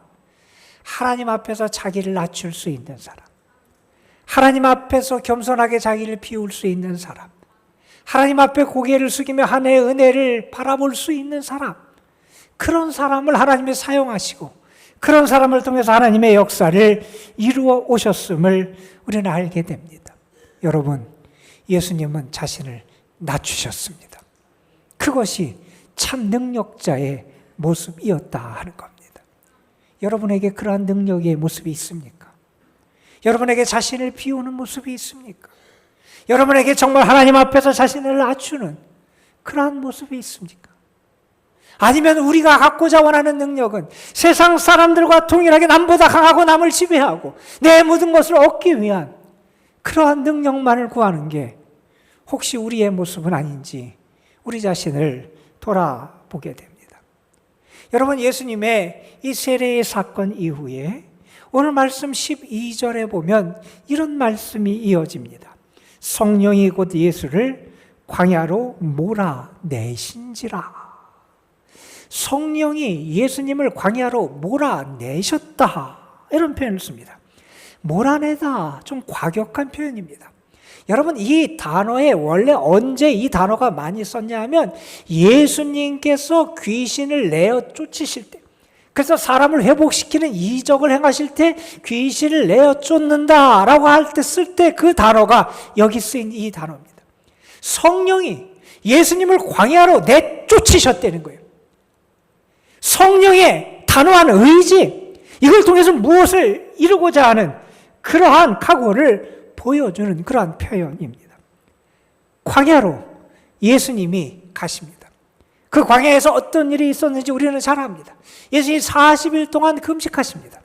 하나님 앞에서 자기를 낮출 수 있는 사람, 하나님 앞에서 겸손하게 자기를 비울 수 있는 사람, 하나님 앞에 고개를 숙이며 하나님의 은혜를 바라볼 수 있는 사람, 그런 사람을 하나님이 사용하시고 그런 사람을 통해서 하나님의 역사를 이루어 오셨음을 우리는 알게 됩니다. 여러분, 예수님은 자신을 낮추셨습니다. 그것이 참 능력자의 모습이었다 하는 겁니다. 여러분에게 그러한 능력의 모습이 있습니까? 여러분에게 자신을 비우는 모습이 있습니까? 여러분에게 정말 하나님 앞에서 자신을 낮추는 그러한 모습이 있습니까? 아니면 우리가 갖고자 원하는 능력은 세상 사람들과 동일하게 남보다 강하고 남을 지배하고 내 모든 것을 얻기 위한 그러한 능력만을 구하는 게 혹시 우리의 모습은 아닌지 우리 자신을 돌아보게 됩니다. 여러분, 예수님의 이 세례의 사건 이후에 오늘 말씀 12절에 보면 이런 말씀이 이어집니다. 성령이 곧 예수를 광야로 몰아내신지라. 성령이 예수님을 광야로 몰아내셨다, 이런 표현을 씁니다. 몰아내다, 좀 과격한 표현입니다. 여러분, 이 단어에 원래 언제 이 단어가 많이 썼냐 하면 예수님께서 귀신을 내어 쫓으실 때, 그래서 사람을 회복시키는 이적을 행하실 때 귀신을 내어 쫓는다라고 할 때 쓸 때 그 단어가 여기 쓰인 이 단어입니다. 성령이 예수님을 광야로 내쫓으셨다는 거예요. 성령의 단호한 의지, 이걸 통해서 무엇을 이루고자 하는 그러한 각오를 보여주는 그러한 표현입니다. 광야로 예수님이 가십니다. 그 광야에서 어떤 일이 있었는지 우리는 잘 압니다. 예수님이 40일 동안 금식하십니다.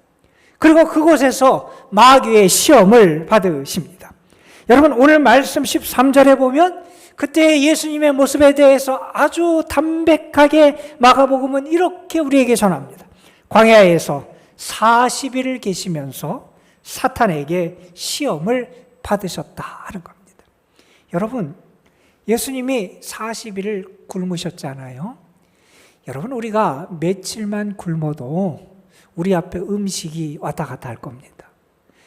그리고 그곳에서 마귀의 시험을 받으십니다. 여러분, 오늘 말씀 13절에 보면 그때 예수님의 모습에 대해서 아주 담백하게 마가복음은 이렇게 우리에게 전합니다. 광야에서 40일을 계시면서 사탄에게 시험을 받으셨다 하는 겁니다. 여러분, 예수님이 40일을 굶으셨잖아요. 여러분, 우리가 며칠만 굶어도 우리 앞에 음식이 왔다 갔다 할 겁니다.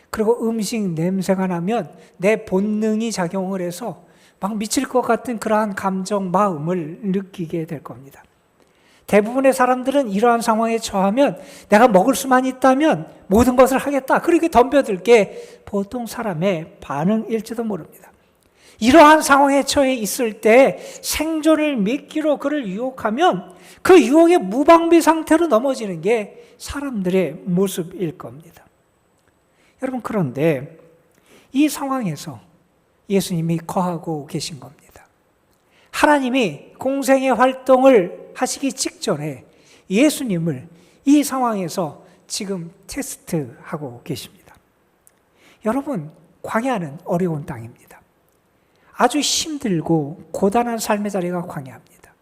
그리고 음식 냄새가 나면 내 본능이 작용을 해서 막 미칠 것 같은 그러한 감정, 마음을 느끼게 될 겁니다. 대부분의 사람들은 이러한 상황에 처하면 내가 먹을 수만 있다면 모든 것을 하겠다. 그렇게 덤벼들 게 보통 사람의 반응일지도 모릅니다. 이러한 상황에 처해 있을 때 생존을 미끼로 그를 유혹하면 그 유혹의 무방비 상태로 넘어지는 게 사람들의 모습일 겁니다. 여러분, 그런데 이 상황에서 예수님이 거하고 계신 겁니다. 하나님이 공생의 활동을 하시기 직전에 예수님을 이 상황에서 지금 테스트하고 계십니다. 여러분, 광야는 어려운 땅입니다. 아주 힘들고 고단한 삶의 자리가 광야입니다.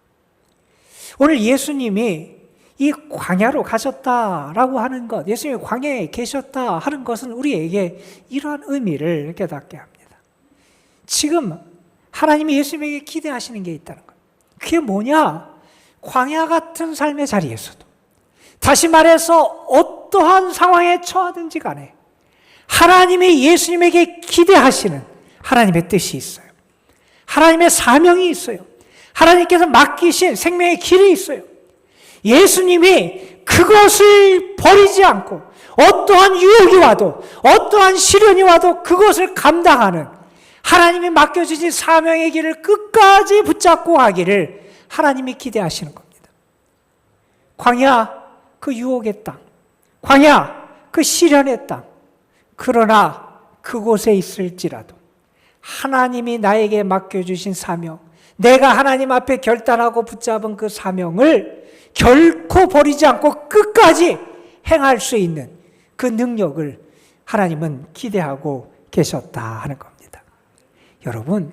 오늘 예수님이 이 광야로 가셨다라고 하는 것, 예수님이 광야에 계셨다 하는 것은 우리에게 이러한 의미를 깨닫게 합니다. 지금 하나님이 예수님에게 기대하시는 게 있다는 것. 그게 뭐냐? 광야 같은 삶의 자리에서도, 다시 말해서 어떠한 상황에 처하든지 간에 하나님이 예수님에게 기대하시는 하나님의 뜻이 있어요. 하나님의 사명이 있어요. 하나님께서 맡기신 생명의 길이 있어요. 예수님이 그것을 버리지 않고 어떠한 유혹이 와도 어떠한 시련이 와도 그것을 감당하는 하나님이 맡겨주신 사명의 길을 끝까지 붙잡고 가기를 하나님이 기대하시는 겁니다. 광야 그 유혹의 땅, 광야 그 시련의 땅, 그러나 그곳에 있을지라도 하나님이 나에게 맡겨주신 사명, 내가 하나님 앞에 결단하고 붙잡은 그 사명을 결코 버리지 않고 끝까지 행할 수 있는 그 능력을 하나님은 기대하고 계셨다 하는 겁니다. 여러분,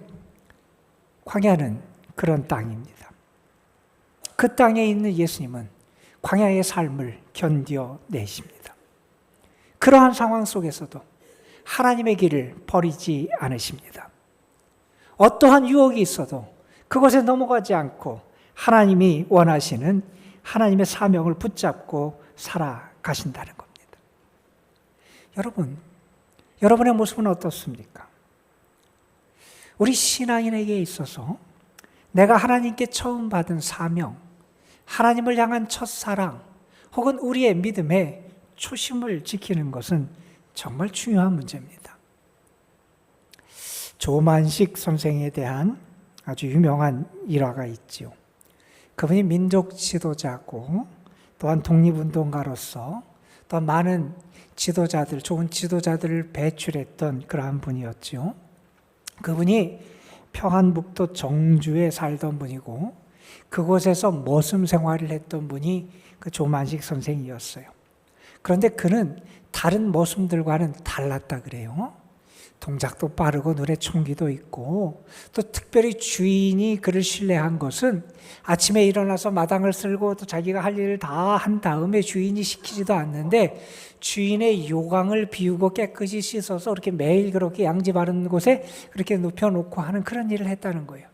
광야는 그런 땅입니다. 그 땅에 있는 예수님은 광야의 삶을 견뎌내십니다. 그러한 상황 속에서도 하나님의 길을 버리지 않으십니다. 어떠한 유혹이 있어도 그것에 넘어가지 않고 하나님이 원하시는 하나님의 사명을 붙잡고 살아가신다는 겁니다. 여러분, 여러분의 모습은 어떻습니까? 우리 신앙인에게 있어서 내가 하나님께 처음 받은 사명, 하나님을 향한 첫사랑, 혹은 우리의 믿음의 초심을 지키는 것은 정말 중요한 문제입니다. 조만식 선생에 대한 아주 유명한 일화가 있죠. 그분이 민족 지도자고 또한 독립운동가로서 또 많은 지도자들, 좋은 지도자들을 배출했던 그러한 분이었죠. 그분이 평안북도 정주에 살던 분이고 그곳에서 모습 생활을 했던 분이 그 조만식 선생이었어요. 그런데 그는 다른 모습들과는 달랐다 그래요. 동작도 빠르고 눈에 총기도 있고, 또 특별히 주인이 그를 신뢰한 것은 아침에 일어나서 마당을 쓸고 또 자기가 할 일을 다 한 다음에 주인이 시키지도 않는데 주인의 요강을 비우고 깨끗이 씻어서 이렇게 매일 그렇게 양지 바른 곳에 그렇게 눕혀놓고 하는 그런 일을 했다는 거예요.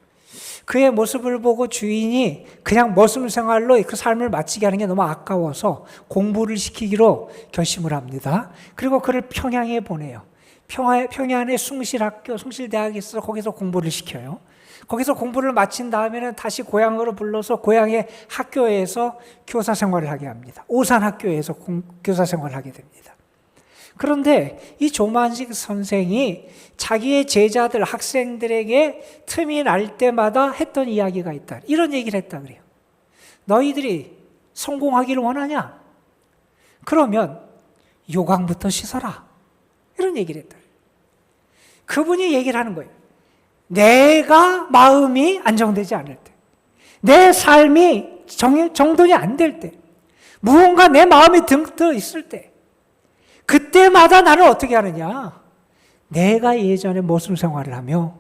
그의 모습을 보고 주인이 그냥 모습 생활로 그 삶을 마치게 하는 게 너무 아까워서 공부를 시키기로 결심을 합니다. 그리고 그를 평양에 보내요. 평양에 숭실학교, 숭실대학이 있어서 거기서 공부를 시켜요. 거기서 공부를 마친 다음에는 다시 고향으로 불러서 고향의 학교에서 교사 생활을 하게 합니다. 오산학교에서 교사 생활을 하게 됩니다. 그런데 이 조만식 선생이 자기의 제자들, 학생들에게 틈이 날 때마다 했던 이야기가 있다. 이런 얘기를 했다 그래요. 너희들이 성공하기를 원하냐? 그러면 요강부터 씻어라. 이런 얘기를 했다. 그분이 얘기를 하는 거예요. 내가 마음이 안정되지 않을 때, 내 삶이 정돈이 안 될 때, 무언가 내 마음이 등떠 있을 때, 그때마다 나는 어떻게 하느냐? 내가 예전에 모습 생활을 하며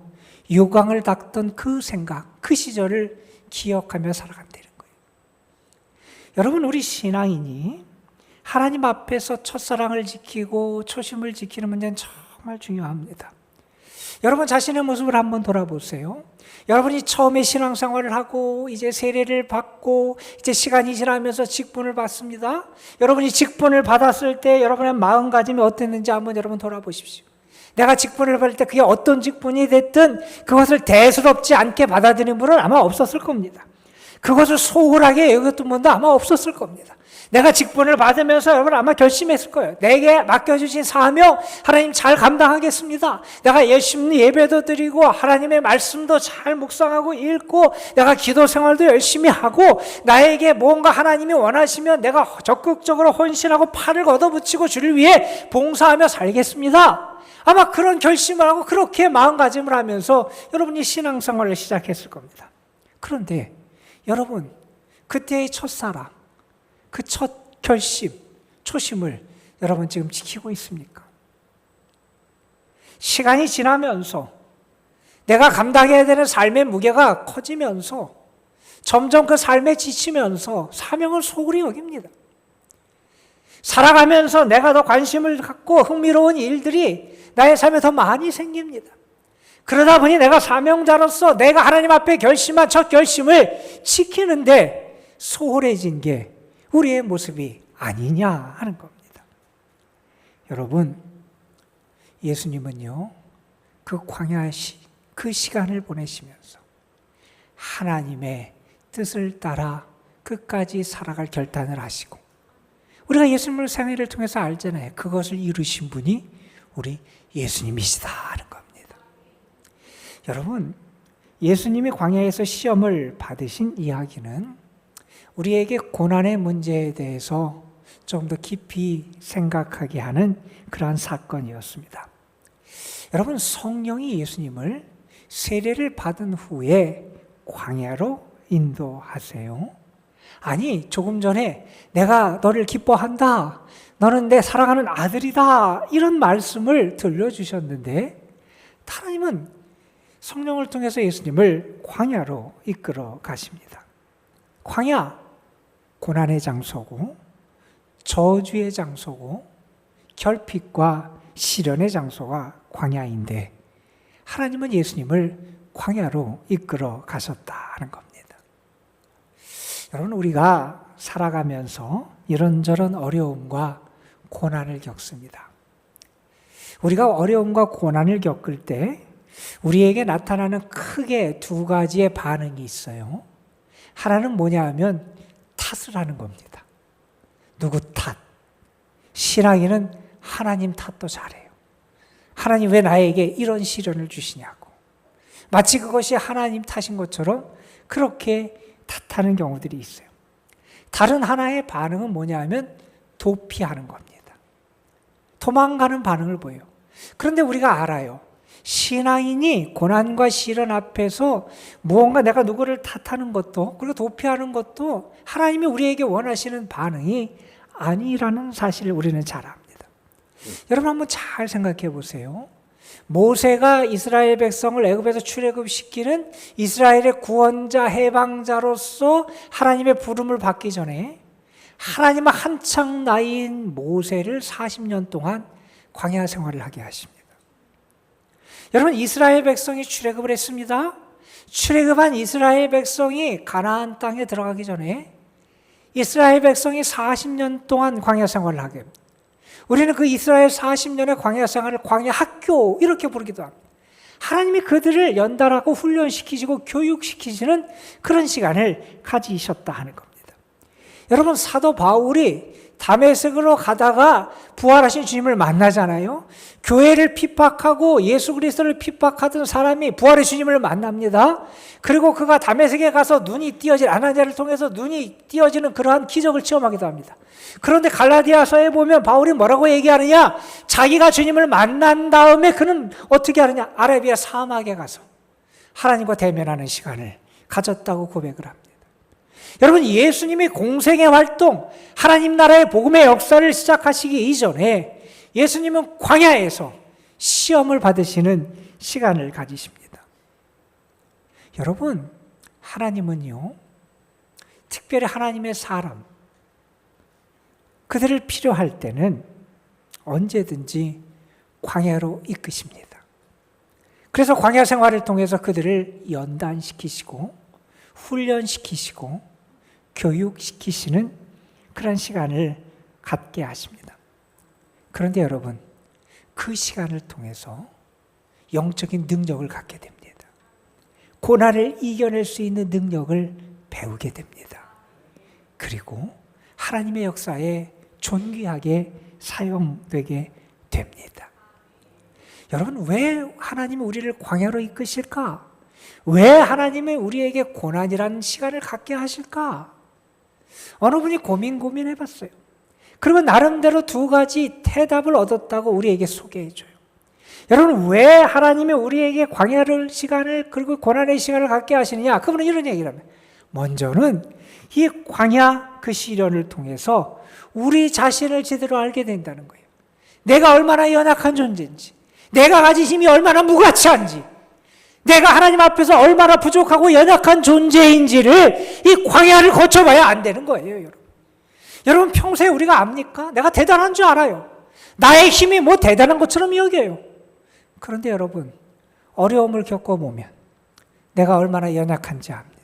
요강을 닦던 그 생각, 그 시절을 기억하며 살아간다는 거예요. 여러분, 우리 신앙인이 하나님 앞에서 첫사랑을 지키고 초심을 지키는 문제는 정말 중요합니다. 여러분 자신의 모습을 한번 돌아보세요. 여러분이 처음에 신앙생활을 하고 이제 세례를 받고 이제 시간이 지나면서 직분을 받습니다. 여러분이 직분을 받았을 때 여러분의 마음가짐이 어땠는지 한번 여러분 돌아보십시오. 내가 직분을 받을 때 그게 어떤 직분이 됐든 그것을 대수롭지 않게 받아들이는 분은 아마 없었을 겁니다. 그것을 소홀하게 여겼던 분도 아마 없었을 겁니다. 내가 직분을 받으면서 여러분 아마 결심했을 거예요. 내게 맡겨주신 사명 하나님 잘 감당하겠습니다. 내가 열심히 예배도 드리고 하나님의 말씀도 잘 묵상하고 읽고 내가 기도 생활도 열심히 하고 나에게 뭔가 하나님이 원하시면 내가 적극적으로 헌신하고 팔을 걷어붙이고 주를 위해 봉사하며 살겠습니다. 아마 그런 결심을 하고 그렇게 마음가짐을 하면서 여러분이 신앙생활을 시작했을 겁니다. 그런데 여러분 그때의 첫사랑, 그 첫 결심, 초심을 여러분 지금 지키고 있습니까? 시간이 지나면서 내가 감당해야 되는 삶의 무게가 커지면서 점점 그 삶에 지치면서 사명을 소홀히 여깁니다. 살아가면서 내가 더 관심을 갖고 흥미로운 일들이 나의 삶에 더 많이 생깁니다. 그러다 보니 내가 사명자로서 내가 하나님 앞에 결심한 첫 결심을 지키는데 소홀해진 게 우리의 모습이 아니냐 하는 겁니다. 여러분, 예수님은요, 그 광야시, 그 시간을 보내시면서 하나님의 뜻을 따라 끝까지 살아갈 결단을 하시고, 우리가 예수님의 생애를 통해서 알잖아요. 그것을 이루신 분이 우리 예수님이시다 하는 겁니다. 여러분, 예수님이 광야에서 시험을 받으신 이야기는 우리에게 고난의 문제에 대해서 좀 더 깊이 생각하게 하는 그러한 사건이었습니다. 여러분, 성령이 예수님을 세례를 받은 후에 광야로 인도하세요. 아니, 조금 전에 내가 너를 기뻐한다, 너는 내 사랑하는 아들이다, 이런 말씀을 들려주셨는데 하나님은 성령을 통해서 예수님을 광야로 이끌어 가십니다. 광야, 고난의 장소고 저주의 장소고 결핍과 시련의 장소가 광야인데 하나님은 예수님을 광야로 이끌어 가셨다는 겁니다. 여러분, 우리가 살아가면서 이런저런 어려움과 고난을 겪습니다. 우리가 어려움과 고난을 겪을 때 우리에게 나타나는 크게 두 가지의 반응이 있어요. 하나는 뭐냐 하면 탓을 하는 겁니다. 누구 탓? 신앙인은 하나님 탓도 잘해요. 하나님 왜 나에게 이런 시련을 주시냐고. 마치 그것이 하나님 탓인 것처럼 그렇게 탓하는 경우들이 있어요. 다른 하나의 반응은 뭐냐 하면 도피하는 겁니다. 도망가는 반응을 보여요. 그런데 우리가 알아요. 신앙인이 고난과 시련 앞에서 무언가 내가 누구를 탓하는 것도 그리고 도피하는 것도 하나님이 우리에게 원하시는 반응이 아니라는 사실을 우리는 잘 압니다. 여러분 한번 잘 생각해 보세요. 모세가 이스라엘 백성을 애굽에서 출애굽시키는 이스라엘의 구원자 해방자로서 하나님의 부름을 받기 전에 하나님은 한창 나이인 모세를 40년 동안 광야 생활을 하게 하십니다. 여러분, 이스라엘 백성이 출애굽을 했습니다. 출애굽한 이스라엘 백성이 가나안 땅에 들어가기 전에 이스라엘 백성이 40년 동안 광야 생활을 하게 합니다. 우리는 그 이스라엘 40년의 광야 생활을 광야 학교 이렇게 부르기도 합니다. 하나님이 그들을 연달하고 훈련시키시고 교육시키시는 그런 시간을 가지셨다 하는 겁니다. 여러분, 사도 바울이 다메섹으로 가다가 부활하신 주님을 만나잖아요. 교회를 핍박하고 예수 그리스도를 핍박하던 사람이 부활의 주님을 만납니다. 그리고 그가 다메섹에 가서 눈이 띄어진 아나니아를 통해서 눈이 띄어지는 그러한 기적을 체험하기도 합니다. 그런데 갈라디아서에 보면 바울이 뭐라고 얘기하느냐? 자기가 주님을 만난 다음에 그는 어떻게 하느냐? 아라비아 사막에 가서 하나님과 대면하는 시간을 가졌다고 고백을 합니다. 여러분, 예수님이 공생의 활동, 하나님 나라의 복음의 역사를 시작하시기 이전에 예수님은 광야에서 시험을 받으시는 시간을 가지십니다. 여러분, 하나님은요, 특별히 하나님의 사람, 그들을 필요할 때는 언제든지 광야로 이끄십니다. 그래서 광야 생활을 통해서 그들을 연단시키시고 훈련시키시고 교육시키시는 그런 시간을 갖게 하십니다. 그런데 여러분, 그 시간을 통해서 영적인 능력을 갖게 됩니다. 고난을 이겨낼 수 있는 능력을 배우게 됩니다. 그리고 하나님의 역사에 존귀하게 사용되게 됩니다. 여러분, 왜 하나님이 우리를 광야로 이끄실까? 왜 하나님이 우리에게 고난이라는 시간을 갖게 하실까? 어느 분이 고민해봤어요. 그리고 나름대로 두 가지 대답을 얻었다고 우리에게 소개해줘요. 여러분, 왜 하나님이 우리에게 광야를 시간을 그리고 고난의 시간을 갖게 하시느냐? 그분은 이런 얘기를 합니다. 먼저는 이 광야 그 시련을 통해서 우리 자신을 제대로 알게 된다는 거예요. 내가 얼마나 연약한 존재인지, 내가 가진 힘이 얼마나 무가치한지, 내가 하나님 앞에서 얼마나 부족하고 연약한 존재인지를 이 광야를 거쳐봐야 안 되는 거예요, 여러분. 여러분, 평소에 우리가 압니까? 내가 대단한 줄 알아요. 나의 힘이 뭐 대단한 것처럼 여겨요. 그런데 여러분, 어려움을 겪어보면 내가 얼마나 연약한지 압니다.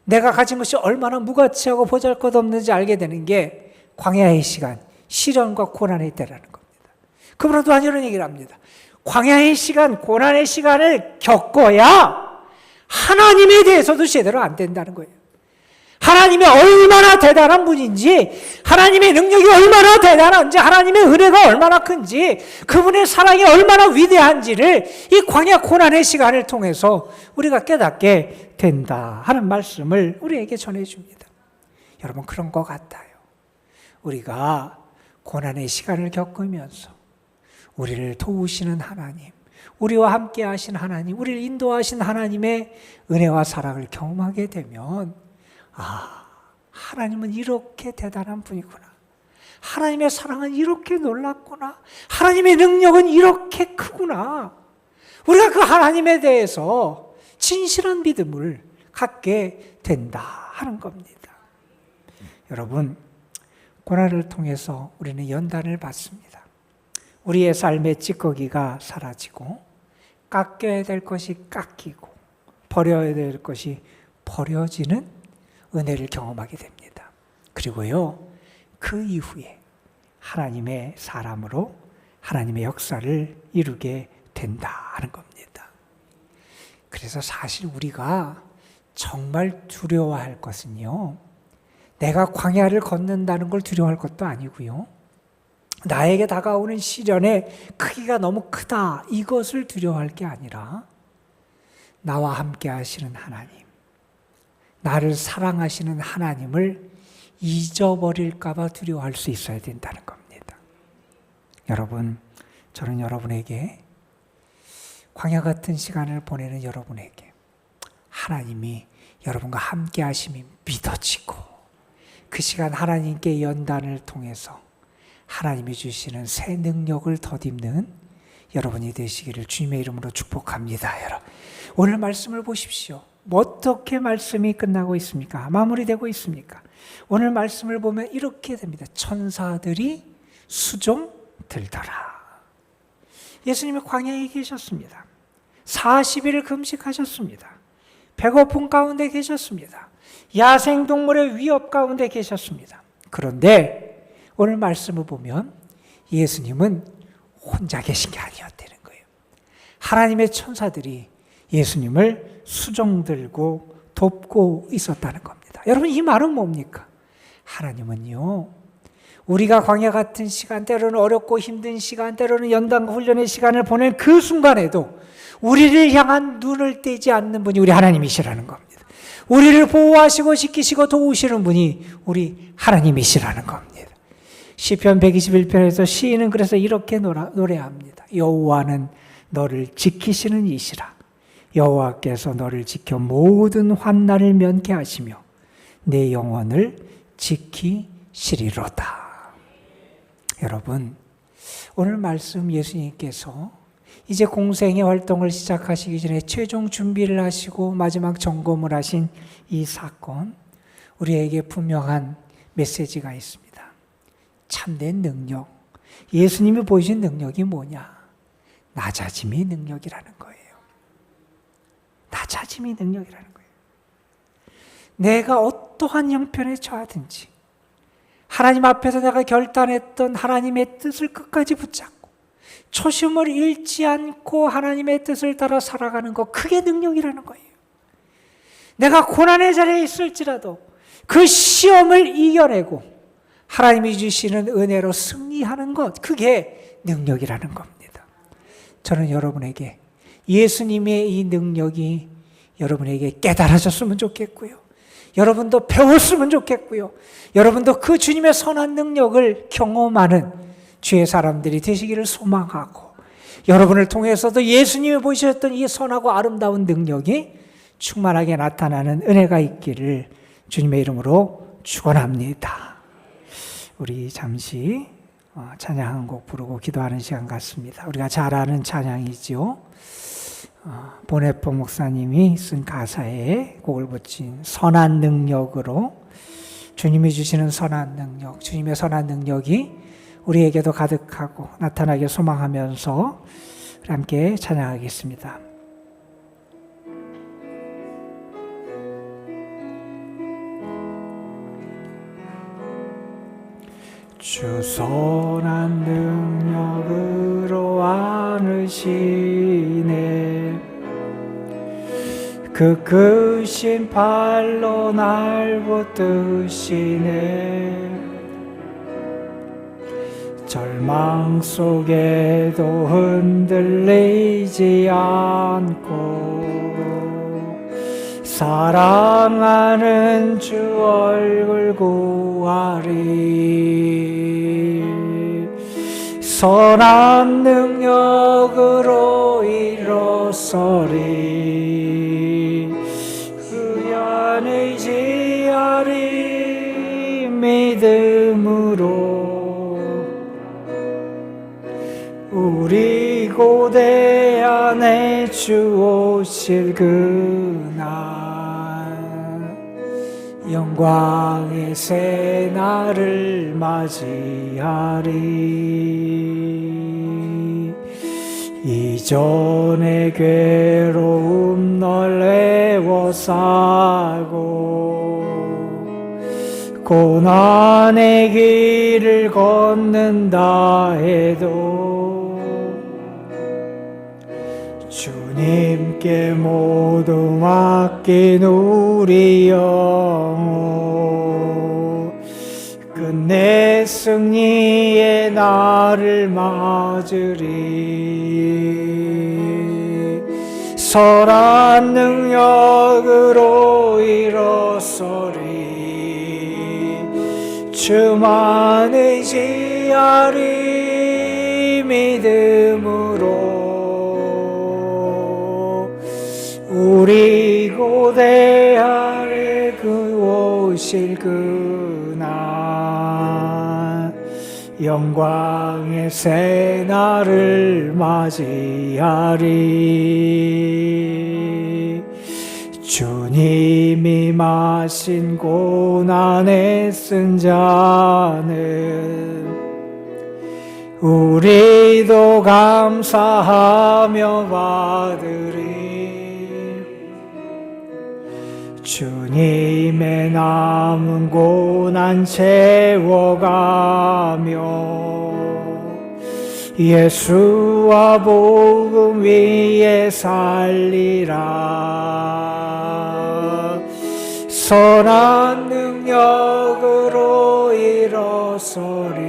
내가 가진 것이 얼마나 무가치하고 보잘것없는지 알게 되는 게 광야의 시간, 시련과 고난의 때라는 겁니다. 그분은 또한 이런 얘기를 합니다. 광야의 시간, 고난의 시간을 겪어야 하나님에 대해서도 제대로 안 된다는 거예요. 하나님이 얼마나 대단한 분인지, 하나님의 능력이 얼마나 대단한지, 하나님의 은혜가 얼마나 큰지, 그분의 사랑이 얼마나 위대한지를 이 광야 고난의 시간을 통해서 우리가 깨닫게 된다 하는 말씀을 우리에게 전해줍니다. 여러분, 그런 것 같아요. 우리가 고난의 시간을 겪으면서 우리를 도우시는 하나님, 우리와 함께 하신 하나님, 우리를 인도하신 하나님의 은혜와 사랑을 경험하게 되면 하나님은 이렇게 대단한 분이구나. 하나님의 사랑은 이렇게 놀랍구나. 하나님의 능력은 이렇게 크구나. 우리가 그 하나님에 대해서 진실한 믿음을 갖게 된다 하는 겁니다. 여러분, 고난을 통해서 우리는 연단을 받습니다. 우리의 삶의 찌꺼기가 사라지고, 깎여야 될 것이 깎이고, 버려야 될 것이 버려지는 은혜를 경험하게 됩니다. 그리고요, 그 이후에 하나님의 사람으로 하나님의 역사를 이루게 된다 하는 겁니다. 그래서 사실 우리가 정말 두려워할 것은요, 내가 광야를 걷는다는 걸 두려워할 것도 아니고요, 나에게 다가오는 시련의 크기가 너무 크다, 이것을 두려워할 게 아니라 나와 함께 하시는 하나님, 나를 사랑하시는 하나님을 잊어버릴까 봐 두려워할 수 있어야 된다는 겁니다. 여러분, 저는 여러분에게, 광야 같은 시간을 보내는 여러분에게 하나님이 여러분과 함께 하심이 믿어지고, 그 시간 하나님께 연단을 통해서 하나님이 주시는 새 능력을 덧입는 여러분이 되시기를 주님의 이름으로 축복합니다. 여러분, 오늘 말씀을 보십시오. 어떻게 말씀이 끝나고 있습니까? 마무리되고 있습니까? 오늘 말씀을 보면 이렇게 됩니다. 천사들이 수종 들더라. 예수님이 광야에 계셨습니다. 40일 금식하셨습니다. 배고픔 가운데 계셨습니다. 야생동물의 위협 가운데 계셨습니다. 그런데 오늘 말씀을 보면 예수님은 혼자 계신 게 아니었다는 거예요. 하나님의 천사들이 예수님을 수종들고 돕고 있었다는 겁니다. 여러분, 이 말은 뭡니까? 하나님은요, 우리가 광야 같은 시간, 때로는 어렵고 힘든 시간, 때로는 연단과 훈련의 시간을 보낸 그 순간에도 우리를 향한 눈을 떼지 않는 분이 우리 하나님이시라는 겁니다. 우리를 보호하시고 지키시고 도우시는 분이 우리 하나님이시라는 겁니다. 시편 121편에서 시인은 그래서 이렇게 노래합니다. 여호와는 너를 지키시는 이시라. 여호와께서 너를 지켜 모든 환난을 면케 하시며 내 영혼을 지키시리로다. 여러분, 오늘 말씀 예수님께서 이제 공생의 활동을 시작하시기 전에 최종 준비를 하시고 마지막 점검을 하신 이 사건, 우리에게 분명한 메시지가 있습니다. 참된 능력, 예수님이 보이신 능력이 뭐냐? 낮아짐이 능력이라는 거예요. 낮아짐이 능력이라는 거예요. 내가 어떠한 형편에 처하든지 하나님 앞에서 내가 결단했던 하나님의 뜻을 끝까지 붙잡고 초심을 잃지 않고 하나님의 뜻을 따라 살아가는 것, 그게 능력이라는 거예요. 내가 고난의 자리에 있을지라도 그 시험을 이겨내고 하나님이 주시는 은혜로 승리하는 것, 그게 능력이라는 겁니다. 저는 여러분에게 예수님의 이 능력이 여러분에게 깨달아졌으면 좋겠고요. 여러분도 배웠으면 좋겠고요. 여러분도 그 주님의 선한 능력을 경험하는 주의 사람들이 되시기를 소망하고, 여러분을 통해서도 예수님이 보이셨던 이 선하고 아름다운 능력이 충만하게 나타나는 은혜가 있기를 주님의 이름으로 축원합니다. 우리 잠시 찬양 한 곡 부르고 기도하는 시간 같습니다. 우리가 잘 아는 찬양이죠. 보네포 목사님이 쓴 가사에 곡을 붙인 선한 능력으로, 주님이 주시는 선한 능력, 주님의 선한 능력이 우리에게도 가득하고 나타나게 소망하면서 함께 찬양하겠습니다. 주 선한 능력으로 안으시네, 그 크신 팔로 날 붙드시네. 절망 속에도 흔들리지 않고 사랑하는 주 얼굴 구하리. 선한 능력으로 일어서리. 그 안에 의지하리. 믿음으로 우리 고대 안에 주 오실 그날, 영광의 새날을 맞이하리. 이전의 괴로움 널 애워싸고 고난의 길을 걷는다 해도 주님께 모두 맡긴 우리 영혼, 끝내 승리의 날을 맞으리. 선한 능력으로 일어서리. 주만 의지하리. 믿음으로 우리 고대 아래 그 오실 그날, 영광의 새날을 맞이하리. 주님이 마신 고난에 쓴 잔을 우리도 감사하며 받으리. 주님의 남은 고난 채워가며 예수와 복음 위에 살리라. 선한 능력으로 일어서리.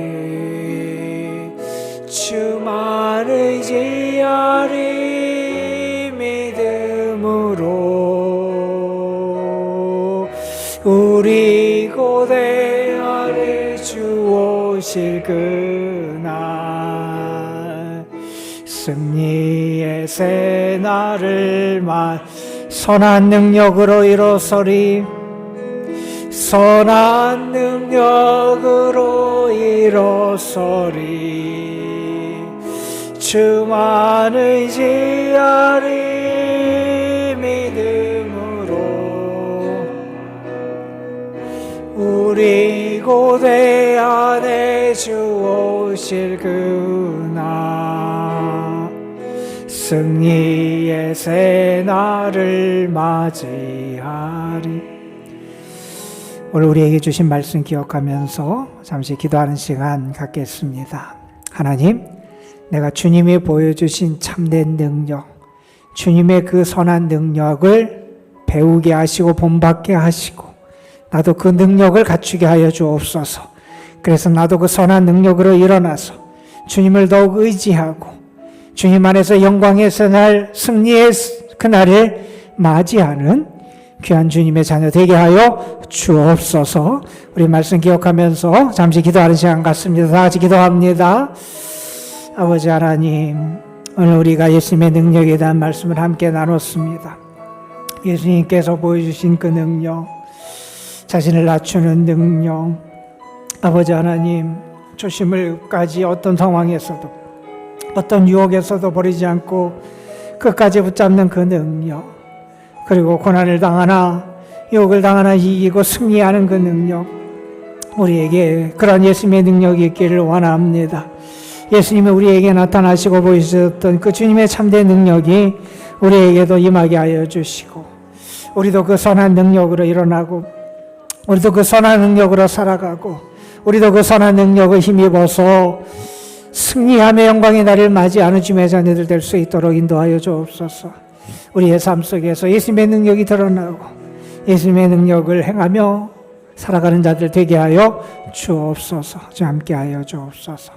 주만 의지하리. 믿음으로 우리 고대 아래 주 오실 그날, 승리의 새날을 선한 능력으로 일어서리. 선한 능력으로 일어서리. 주만 의지하리. 믿음으로 우리 고대 안에 주 오실 그날, 승리의 새날을 맞이하리. 오늘 우리에게 주신 말씀 기억하면서 잠시 기도하는 시간 갖겠습니다. 하나님, 내가 주님이 보여주신 참된 능력, 주님의 그 선한 능력을 배우게 하시고 본받게 하시고 나도 그 능력을 갖추게 하여 주옵소서. 그래서 나도 그 선한 능력으로 일어나서 주님을 더욱 의지하고 주님 안에서 영광의 날, 승리의 그날을 맞이하는 귀한 주님의 자녀 되게 하여 주옵소서. 우리 말씀 기억하면서 잠시 기도하는 시간 갖습니다. 다 같이 기도합니다. 아버지 하나님, 오늘 우리가 예수님의 능력에 대한 말씀을 함께 나눴습니다. 예수님께서 보여주신 그 능력, 자신을 낮추는 능력, 아버지 하나님, 초심을까지 어떤 상황에서도 어떤 유혹에서도 버리지 않고 끝까지 붙잡는 그 능력, 그리고 고난을 당하나 유혹을 당하나 이기고 승리하는 그 능력, 우리에게 그런 예수님의 능력이 있기를 원합니다. 예수님이 우리에게 나타나시고 보이셨던 그 주님의 참된 능력이 우리에게도 임하게 하여 주시고, 우리도 그 선한 능력으로 일어나고, 우리도 그 선한 능력으로 살아가고, 우리도 그 선한 능력을 힘입어서 승리하며 영광의 날을 맞이하는 주님의 자녀들 될 수 있도록 인도하여 주옵소서. 우리의 삶 속에서 예수님의 능력이 드러나고 예수님의 능력을 행하며 살아가는 자들 되게 하여 주옵소서. 주 함께 하여 주옵소서.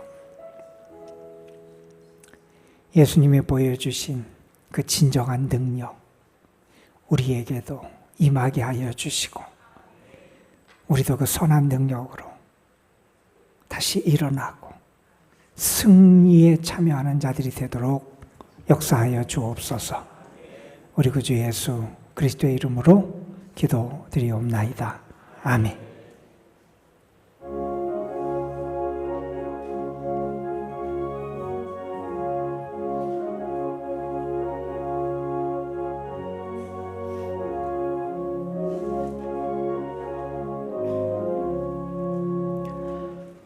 예수님이 보여주신 그 진정한 능력 우리에게도 임하게 하여 주시고, 우리도 그 선한 능력으로 다시 일어나고 승리에 참여하는 자들이 되도록 역사하여 주옵소서. 우리 구주 예수 그리스도의 이름으로 기도드리옵나이다. 아멘.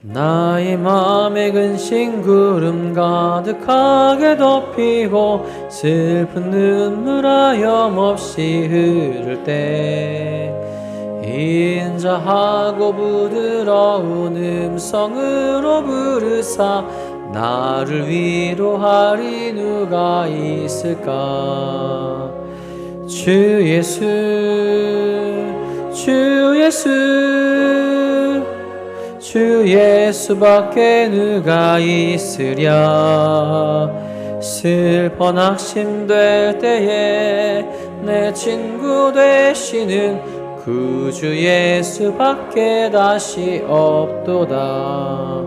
나의 마음에 근심 구름 가득하게 덮이고 슬픈 눈물 하염없이 흐를 때 인자하고 부드러운 음성으로 부르사 나를 위로하리 누가 있을까. 주 예수 주 예수 주 예수밖에 누가 있으랴. 슬퍼 낙심될 때에 내 친구 되시는 구주 예수밖에 다시 없도다.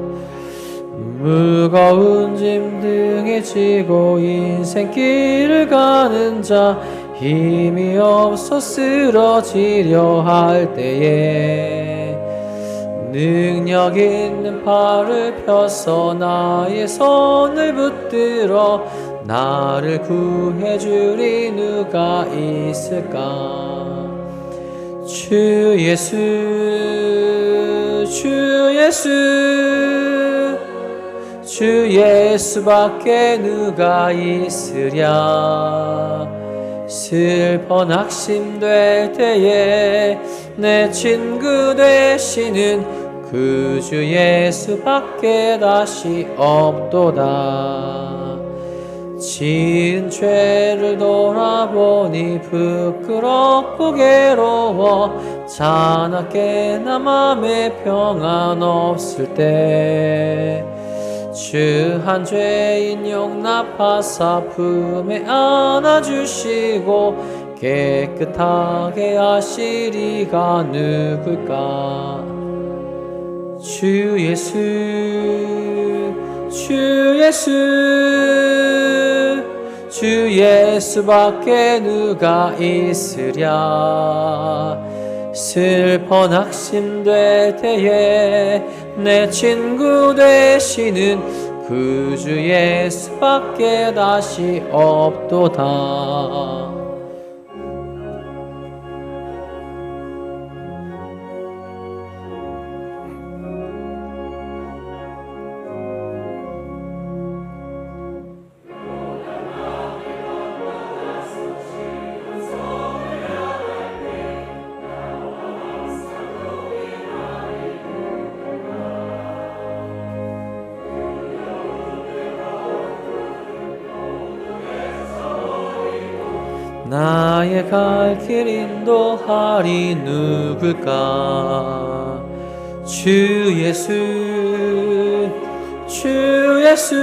무거운 짐 등에 지고 인생길을 가는 자, 힘이 없어 쓰러지려 할 때에 능력 있는 팔을 펴서 나의 손을 붙들어 나를 구해주리 누가 있을까. 주 예수 주 예수 주 예수밖에 누가 있으랴. 슬퍼 낙심될 때에 내 친구 되시는 그 주 예수밖에 다시 없도다. 지은 죄를 돌아보니 부끄럽고 괴로워 자나깨 나 맘에 평안 없을 때 주한 죄인 용납하사 품에 안아주시고 깨끗하게 하시리가 누굴까. 주 예수 주 예수 주 예수밖에 누가 있으랴. 슬퍼 낙심될 때에 내 친구 되시는 그 주 예수밖에 다시 없도다. 나의 갈 길 인도하리 누굴까? 주 예수, 주 예수,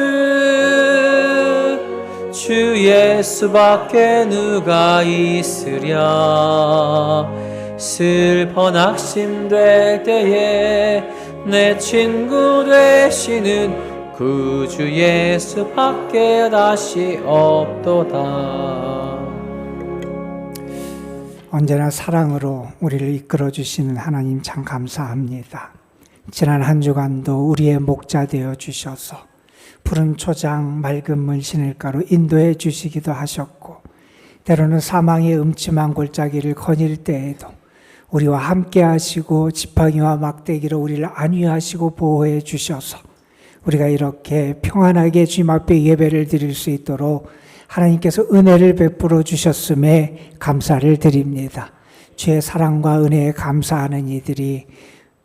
주 예수밖에 누가 있으랴. 슬퍼 낙심될 때에 내 친구 되시는 구주 예수밖에 다시 없도다. 언제나 사랑으로 우리를 이끌어 주시는 하나님 참 감사합니다. 지난 한 주간도 우리의 목자 되어 주셔서 푸른 초장 맑은 물 시냇가로 인도해 주시기도 하셨고, 때로는 사망의 음침한 골짜기를 거닐 때에도 우리와 함께 하시고 지팡이와 막대기로 우리를 안위하시고 보호해 주셔서 우리가 이렇게 평안하게 주님 앞에 예배를 드릴 수 있도록 하나님께서 은혜를 베풀어 주셨음에 감사를 드립니다. 주의 사랑과 은혜에 감사하는 이들이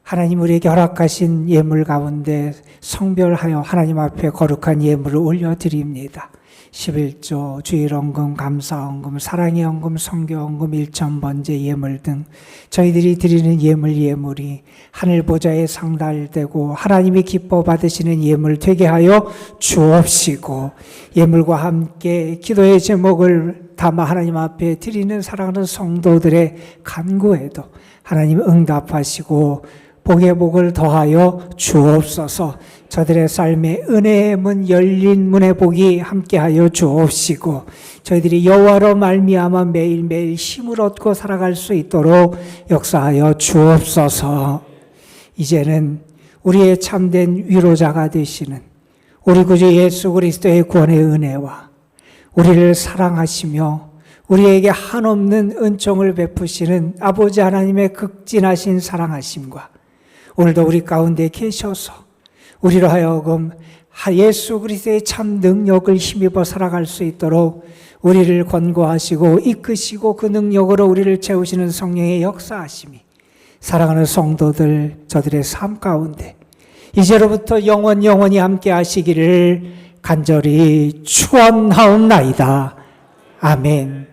하나님 우리에게 허락하신 예물 가운데 성별하여 하나님 앞에 거룩한 예물을 올려드립니다. 11조, 주일헌금, 감사헌금, 사랑의 헌금, 성교헌금, 일천번제 예물 등 저희들이 드리는 예물이 하늘 보좌에 상달되고 하나님이 기뻐 받으시는 예물 되게 하여 주옵시고, 예물과 함께 기도의 제목을 담아 하나님 앞에 드리는 사랑하는 성도들의 간구에도 하나님 응답하시고 복의 복을 더하여 주옵소서. 저들의 삶에 은혜의 문, 열린 문의 복이 함께하여 주옵시고, 저희들이 여호와로 말미암아 매일매일 힘을 얻고 살아갈 수 있도록 역사하여 주옵소서. 이제는 우리의 참된 위로자가 되시는 우리 구주 예수 그리스도의 구원의 은혜와 우리를 사랑하시며 우리에게 한없는 은총을 베푸시는 아버지 하나님의 극진하신 사랑하심과 오늘도 우리 가운데 계셔서 우리로 하여금 예수 그리스도의 참 능력을 힘입어 살아갈 수 있도록 우리를 권고하시고 이끄시고 그 능력으로 우리를 채우시는 성령의 역사하심이 사랑하는 성도들 저들의 삶 가운데 이제로부터 영원히 함께 하시기를 간절히 축원하옵나이다. 아멘.